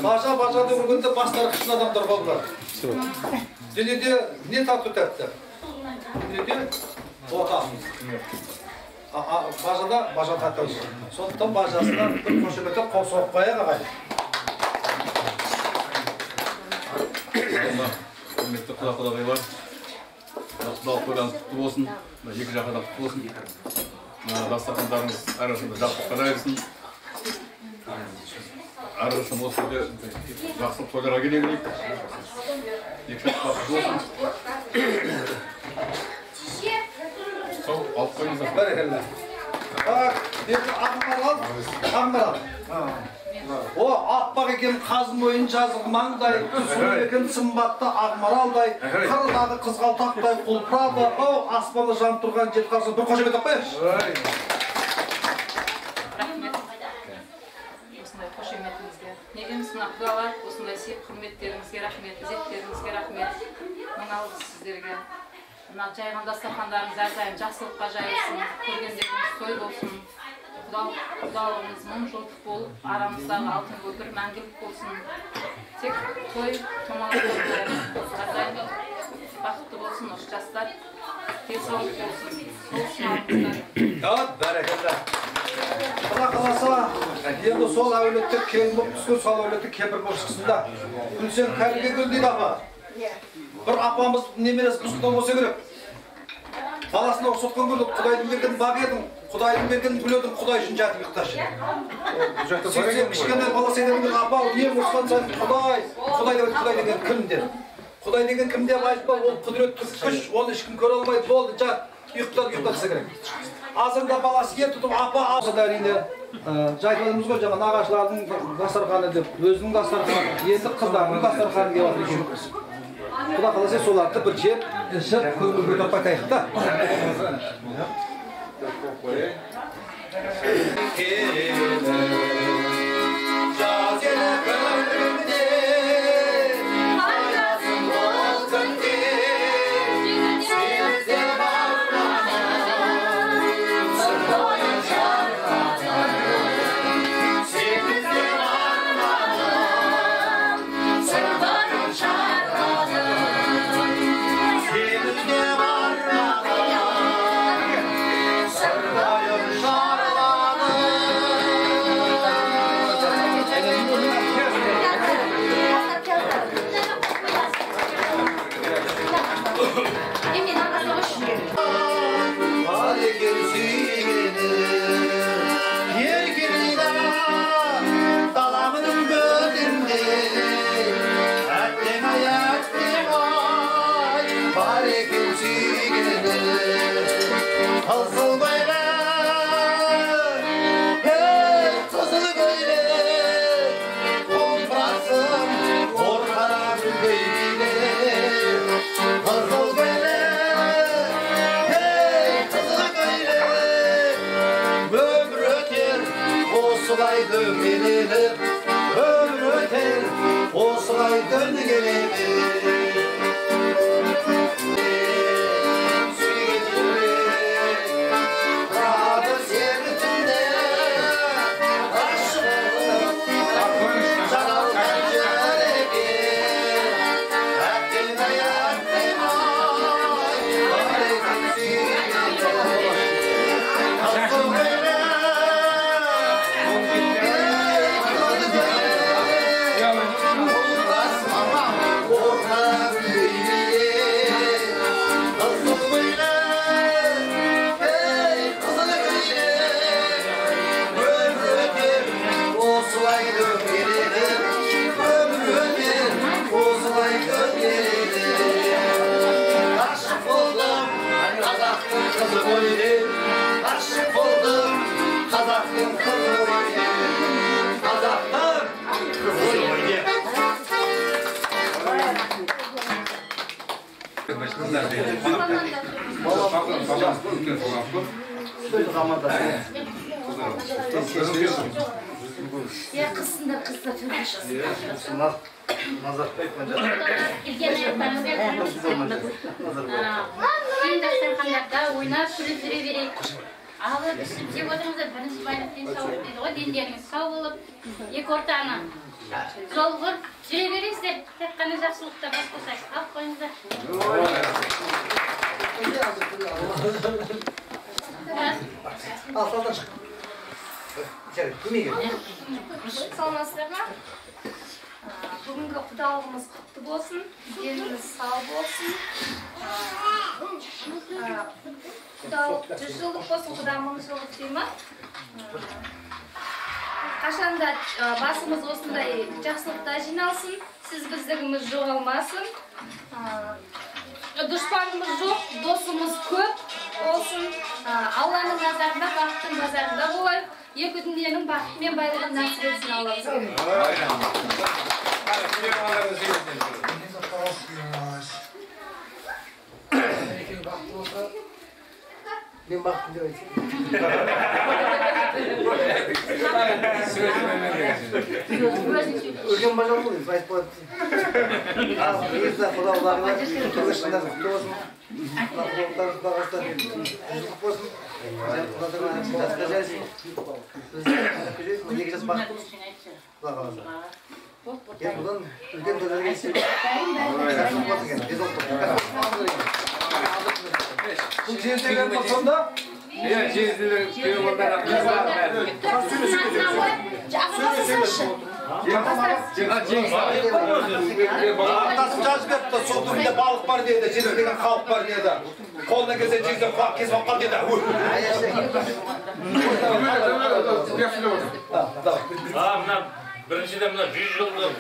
[SPEAKER 3] Бажа дүргінді бастары қышын адамдар болдылар. Денеде не тату тәтті? Денеде отасың. Бажа тәтті. Сондықтан бажасына бір қошеметі қол соқпайық ағай.
[SPEAKER 10] Құрметті құда-құдағайлар, құдалық тойларыңыз құтты болсын, екі жаққа да құтты болсын. Дастархандарыңыз әрқашанда жақсылыққа жайылсын. Әрқашан осы жерде жақсылық тойларға келе берейік. Екі жаққа құтты болсын. Сол, алып қойыңыздар.
[SPEAKER 3] Бәрекелді. Ақмарал. О, аппақ екен қазым ойын жазық маңдай, сұлу екен сымбатты ақмаралдай, қырдағы қызғалтақтай құлпырады, аспаны жан тұрған жет қарсы бір қошемет таппайықшы.
[SPEAKER 15] Рахмет. Осындай қошеметіңізге. Негеміз мына құдалар, осындай сый құрметтеріңізге рахмет, ізеттеріңізге рахмет. Мың алғыс сіздерге. Мына жайған дастархандарыңыз әрдайым жақсылыққа жайылсын, көргендеріңіз той болсын. Құдалығымыз мың жылдық болып, арамыздағы алтын көпір мәңгілік болсын. Тек той, томалақ болсын, әрдайым бақытты болсын, осы жастар денсаулық болсын. Сол сынауымыздар.
[SPEAKER 3] Бәрекелді. Құда қаласа, енді сол әулетті келін болып түскен, сол әулетті кемпір болып шықсында. Күлсен кәріге гүл дейді апа. Бір апамыз немересі құсқыдан болса керек. Баласына ұқсатқан көрдік, Құдайдың берген бақ едің, Құдайдың берген гүл едің, Құдай үшін жатып ұйықташы. Сөйтсек кішкентай баласы едіңдер, апа, не ұқсатқан сайын Құдай деген кім дер? Құдай деген кім деп айтпа, ол құдіретті күш, оны ешкім көре алмайды, болды, жат, ұйықтатса керек. Азырында баласы ер тұтып, апа, алсада әрине, жайтылымыз ғой, жаңа нағашылардың дастарханы деп, өзінің дастарханы, енді қыздардың дастарханы деп отыр. Құда қаласа соларды бір жеп, ішіп, көңіл көтеріп айтайық та. Osılay döngelir, ömür öter, osılay döngelir. Osılay döngelir, Қазақтың қызы ойне, қазақтың қызы ойне.
[SPEAKER 14] Ya kızsınlar kızlar.
[SPEAKER 7] Dastarxanlarda o'ynab kulib yuraveraylik. Alib ishib yeb o'tirmizlar. Birinchi bayram sog'lik deydi ғой, denderingiz sog' bo'lib, екі ортаны жолғырып жүре бересіздер. Тек қана жақсылықта бас қосайық. Алып қойыңыздар.
[SPEAKER 14] Саламатсыздар ма? Бүгінгі құдалығымыз құтты болсын, деніңіз сау болсын. Құдалық 100 жылдық болсын, құда 1000 жылдық деймі. Қашанда басымыз осындай жақсылықта жиналсын, сіз біздігіміз жоғалмасын. Дұшпанымыз жоқ, досымыз көп болсын. Алланың назарында, бақыттың базарында болайық. Екі дүниенің бақыты мен байлығын насip етсін Аллах.
[SPEAKER 8] Мен бақытым деп айтсам. Өлген бажал ғой, айтып болады. Негізі құдаларына түрлі шындардың құтты болсын. Құдалықтарыңыз бағасында жүздік болсын. Құдаларына жасқа жайсын. Екі жас бақыт болсын. Құда қаласа. Енді бұдан үлкен төлерге есеп. Жақсы болсын екен. Біз олықтық.
[SPEAKER 3] Бұл жезделер бұл сонда?
[SPEAKER 17] Иә, жезделер көйі болдан
[SPEAKER 3] Артасын жазып беріпті, сол түрінде балық бар деді, жезделген халық бар деді. Қолына келсе жезде кез баққан деді.
[SPEAKER 21] Мына біріншіден мына 100 жылдық,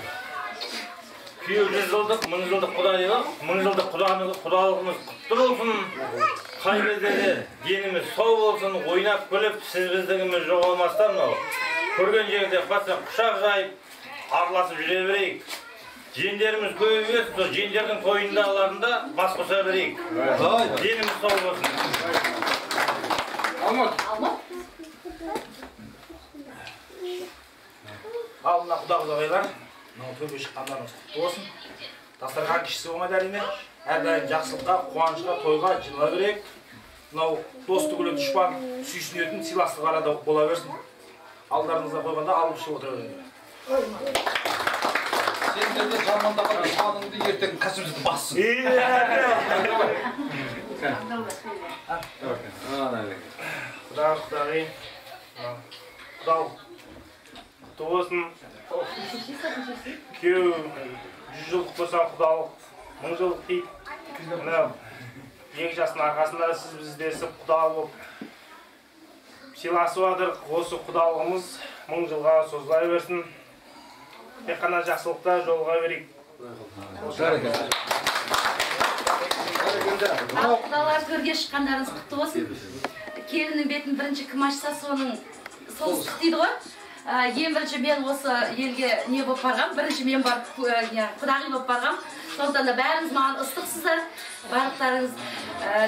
[SPEAKER 21] 200 жылдық, 1000 жылдық құда дейді. 1000 жылдық құдалығымыз құтты болсын. Қай кезде де деніміз сау болсын, ойнап күліп, сіз біздігіміз жоғалмастан көрген жерде қасына құшақ жайып, араласып жүре берейік. Жендеріміз көбейіп, сол жендердің тойындағыларында бас қоса берейік. Деніміз сау болсын.
[SPEAKER 5] Алдына құда-құдағайлар, төбе шыққандарыңыз құтты болсын. Дастархан кішісі болмайды әрине. Әрдайым жақсылыққа, қуанышқа, тойға жиыла берейік. Мынау досты күлі дұшпан сүйсінетін сыйластық арада бола берсін. Алдарыңызда қойғанда алып шығып отыра беріңдер.
[SPEAKER 3] Сендерді жамандаған дұшпаныңды ертең қасымызды бассын.
[SPEAKER 5] Құда-құдағи, құдалық құтты болсын. Күйеу 100 жылдық болса құдалық 1000 жылдық дейді. Екі жастың арқасында сіз біздесіп құдалы болып сыйласып жатыр. Осы құдалығымыз 1000 жылға созыла берсін. Тек қана жақсылықта жолға берейік.
[SPEAKER 22] Құдалар көрге шыққандарыңыз құтты болсын. Келіннің бетін бірінші кім ашса соның сол дейді ғой. Ең бірінші мен осы елге не болып барғам, бірінші мен барып құдағи болып барғам. Сондықтан да бәріңіз маған ыстықсыздар, барлықтарыңыз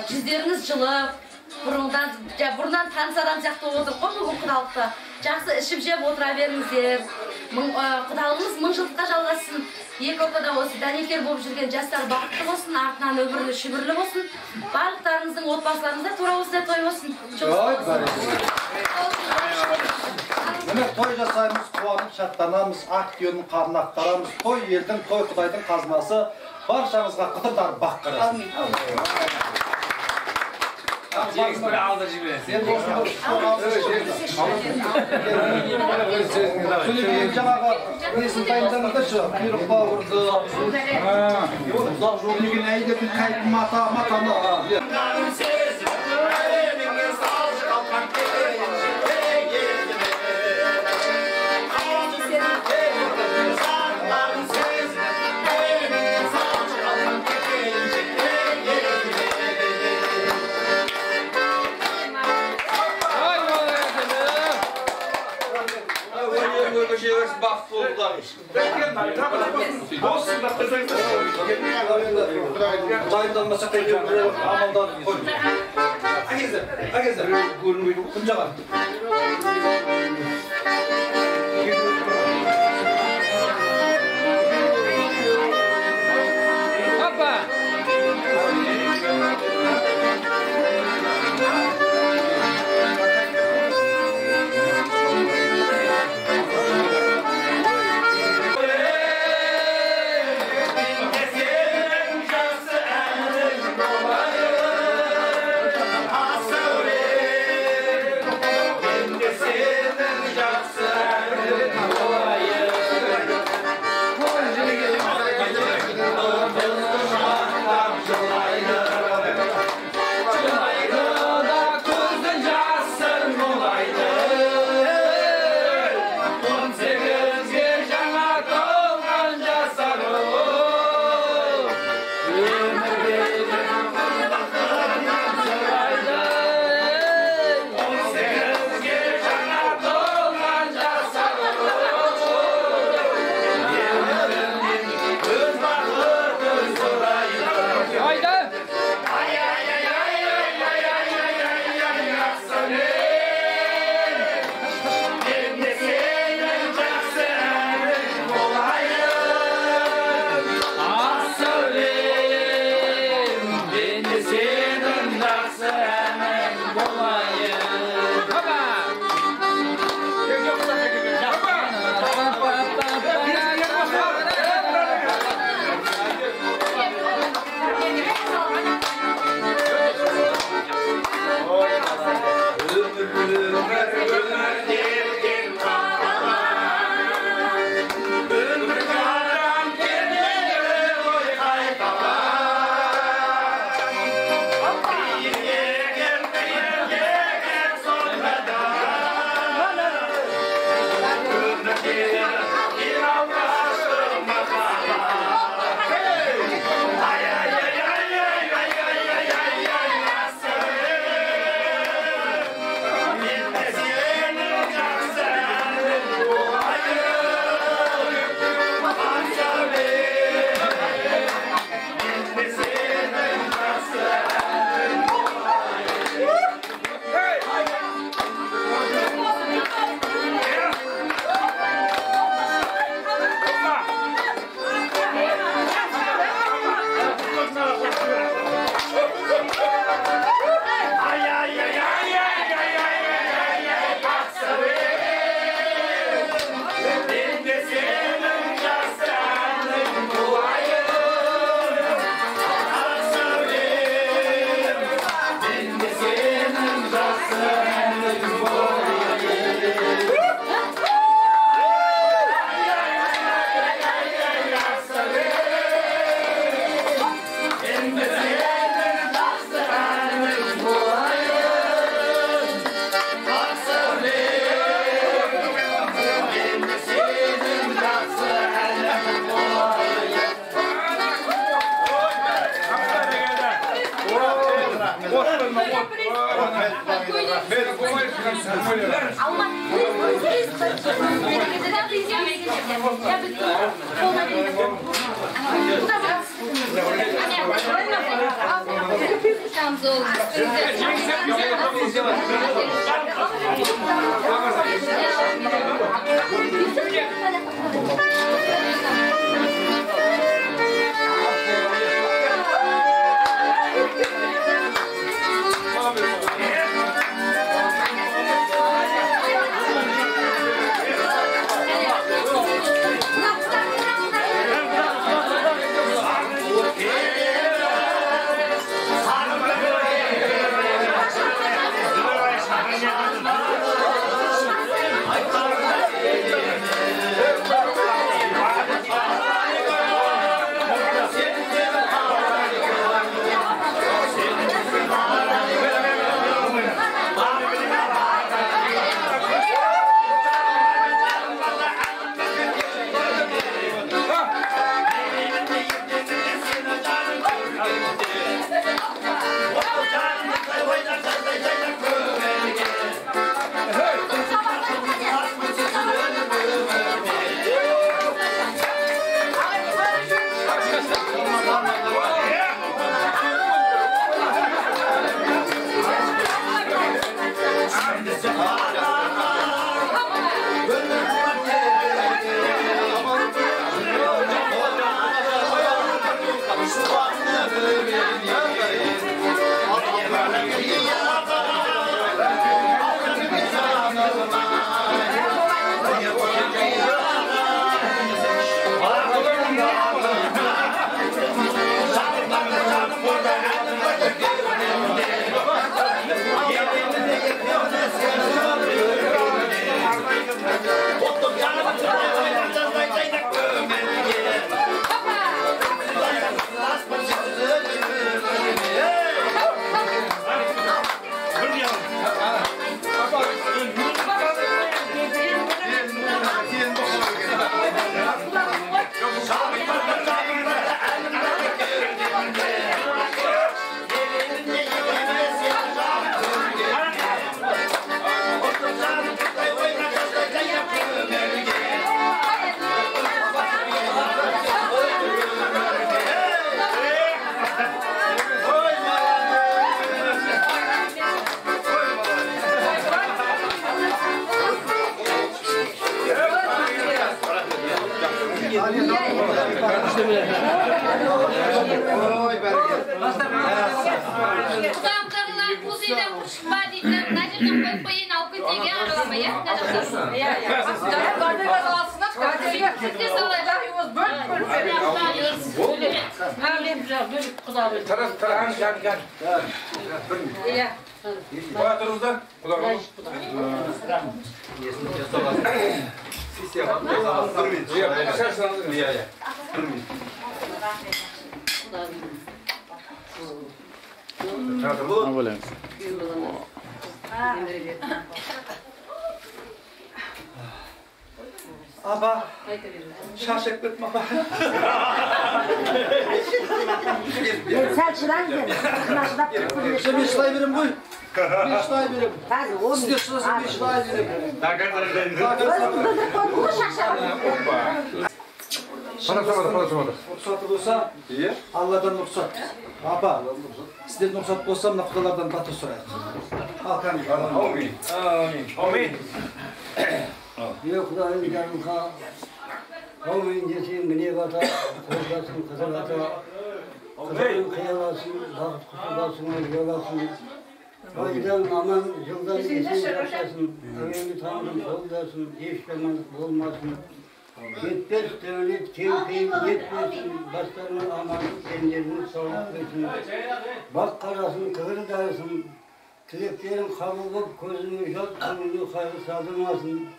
[SPEAKER 22] жүздеріңіз жылы, бұрыннан таныс адам сияқты отырып қой бүгін құдалықта. Жақсы ішіп жеп отыра беріңіздер. Құдалығымыз 1000 жылдыққа жалғасын. Екі ортада осы дәнекер болып жүрген жастар бақытты болсын, артынан өмірлі шүбірлі болсын. Барлықтарыңыздың отбасыларыңызда тура осындай той болсын.
[SPEAKER 3] Міне той жасаймыз, қуанып шаттанамыз, ақ түйенің қарнын ақтарамыз. Той елдің, той құдайдың қазынасы. Баршаңызға қыдырдар бақ қарасын.
[SPEAKER 17] Жеңіс бір алды жібересің.
[SPEAKER 3] Жаңағы несін дайындаңыздаршы, құйрық бауырды, ұзақ жол деген әйдердің қайтын матаны.
[SPEAKER 5] oldular.
[SPEAKER 3] Dayındanmasak da amaldan koy. Herkese. Görünmüyor. Bunca var.
[SPEAKER 11] Hoppa!
[SPEAKER 2] I'm
[SPEAKER 14] Kudamlarlar kuzeyden kuşma deydiler. Nacikan koyup koyun alıp kötüge aralama ya. Nacikan. Ya. Kardeşler alsınlar. Kardeşler siz alaylar yuvuz böl.
[SPEAKER 6] Böyle güzel böyle kudamlar.
[SPEAKER 17] Taraf gel.
[SPEAKER 6] Ya.
[SPEAKER 17] Koya duruzlar. Kudamlar.
[SPEAKER 3] Aba, şaşık bitme baba.
[SPEAKER 16] Sen çırak gel. Kınaşıda
[SPEAKER 3] İşte bir işlay verim koy. Bir işlay verim. Siz de şurası bir işlay verim.
[SPEAKER 10] Para.
[SPEAKER 3] Ruhsatı olsa Allah'dan ruhsat. Aba, sizden ruhsat olsa mı kudalardan batı sorayım. Halkan.
[SPEAKER 17] Amin.
[SPEAKER 4] Yok Kudayım canım ka. Kavmin cesim mini vata. Korkasın kızıl vata. Kızılın kıyalasın. Dağıt kutulasın. Yolasın. Aydan aman yıldan isim yaşasın. Öğreni tanrım sol dersin. Yeşkemanlık olmasın. Yetmez devlet keyfin yetmesin. Başlarına amanlık kendilerini sağlık versin. Bak karasın kıvır dersin. Tileklerin kabul olup gözünü yat, önünü kaygı saldırmasın.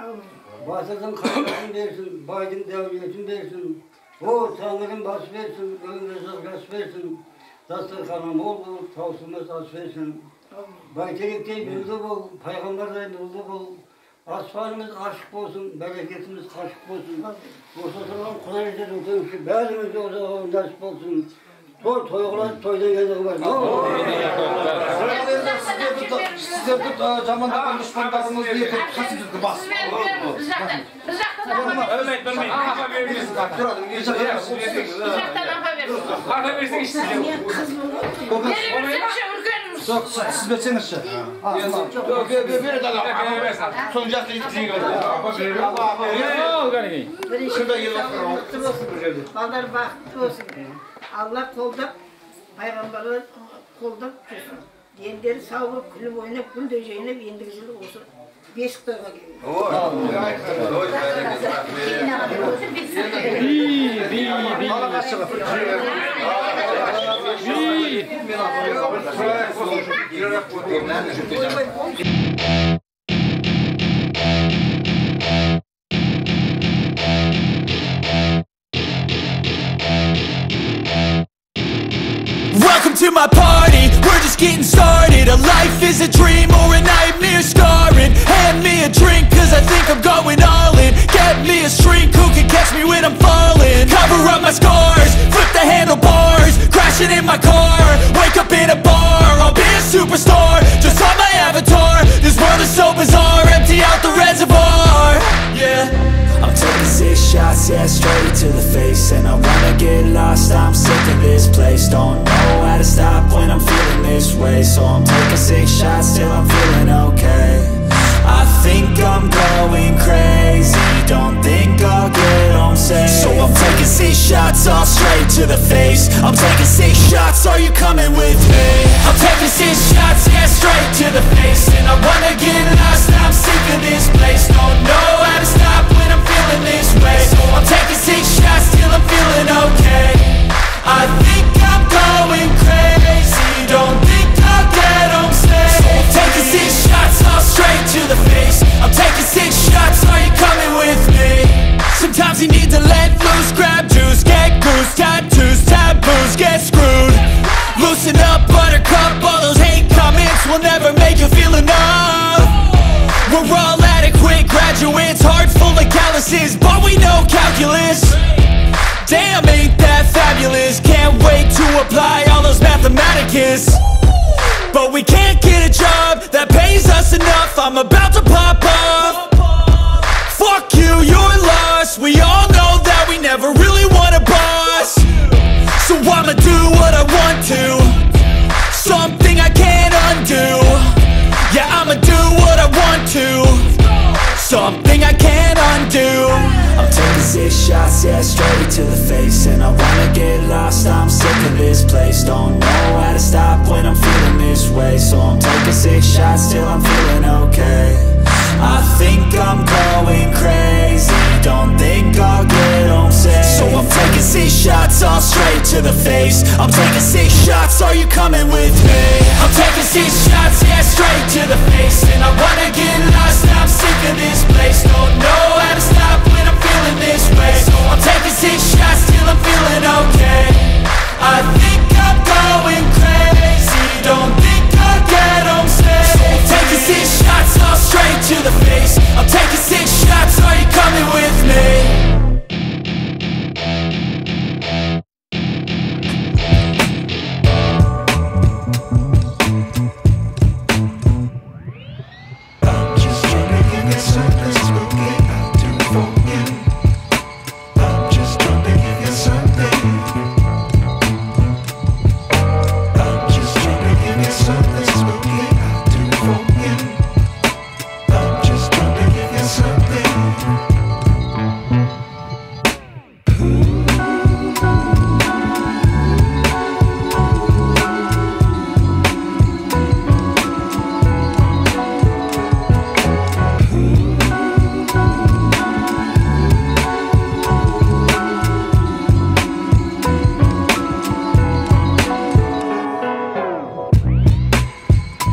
[SPEAKER 4] Basırdın kalmasın dersin, baydın devletin dersin. O Tanrı'nın bas versin, ölüm rızık ras versin. Dastarkanı bol bol, tavsımız as versin. Baytelikte bildi bol, peygamberden bildi bol. Asfalımız aşk olsun, bereketimiz kaşık olsun. Boşatılan Kur'an-ı Kerim'de belimiz o zaman nasip olsun. Toyuklar toydan geldiği var.
[SPEAKER 3] Sizler tut zamandaki düşmanlarımız diye tut kasıtlı bas.
[SPEAKER 21] Ölmeyin. Arka versin işte.
[SPEAKER 3] Yok, siz verseniz. Bir daha. Sonuca gittiği
[SPEAKER 12] Ballar baktı olsun. Allah kolda, peygamberler kolda tutsun. Yendileri sağ olup, külüm oynayıp, gün döceğine bir yendiricilik olsun. Beşik toyga geliyor.
[SPEAKER 9] Welcome to my party, we're just getting started. A life is a dream or a nightmare scarring. Hand me a drink cause I think I'm going all in. Get me a shrink who can catch me when I'm falling. Cover up my scars, flip the handlebars. Crashing in my car, wake up in a bar. I'll be a superstar, just on my avatar. This world is so bizarre, empty out the reservoir. Yeah, I'm taking 6 shots, yeah, straight to the face. And I wanna get lost, I'm sick of this place. Don't know how to stop when I'm feeling this way. So I'm taking 6 shots till I'm feeling okay. I think I'm going crazy, don't think I'll get home safe. So I'm taking 6 shots, all straight to the face. I'm taking 6 shots, are you coming with me? I'm taking 6 shots, yeah, straight to the face. And I wanna get lost, I'm sick of this place. Don't know how to stop when I'm feeling this way. So I'm taking 6 shots till I'm feeling okay. I think I'm going crazy, don't think I'll get home safe. So I'm taking 6 shots, all straight to the face. I'm taking 6 shots, are you coming with me? Sometimes you need to let loose, grab juice, get goose, tattoos, taboos, get screwed. Loosen up, buttercup, all those hate comments will never make you feel enough. We're all adequate graduates, heart full of calluses, but we know calculus. Damn, ain't that fabulous? Can't wait to apply all those mathematicus. But we can't get a job that pays us enough. I'm about to pop off. Fuck you, you're lost. We all know that we never really want a boss. So I'ma do what I want to, something I can't undo. Yeah, I'ma do what I want to, something I can't undo. I'm taking 6 shots, yeah, straight straight to the face, and I wanna get lost, I'm sick of this place. Don't know how to stop when I'm feeling this way, so I'm taking 6 shots till I'm feeling okay. I think I'm going crazy, don't think I'll get home safe. So I'm taking 6 shots all straight to the face. I'm taking 6 shots, are you coming with me? I'm taking 6 shots, yeah, straight to the face. And I wanna get lost, I'm sick of this place. Don't know how to stop when I'm feeling this way, so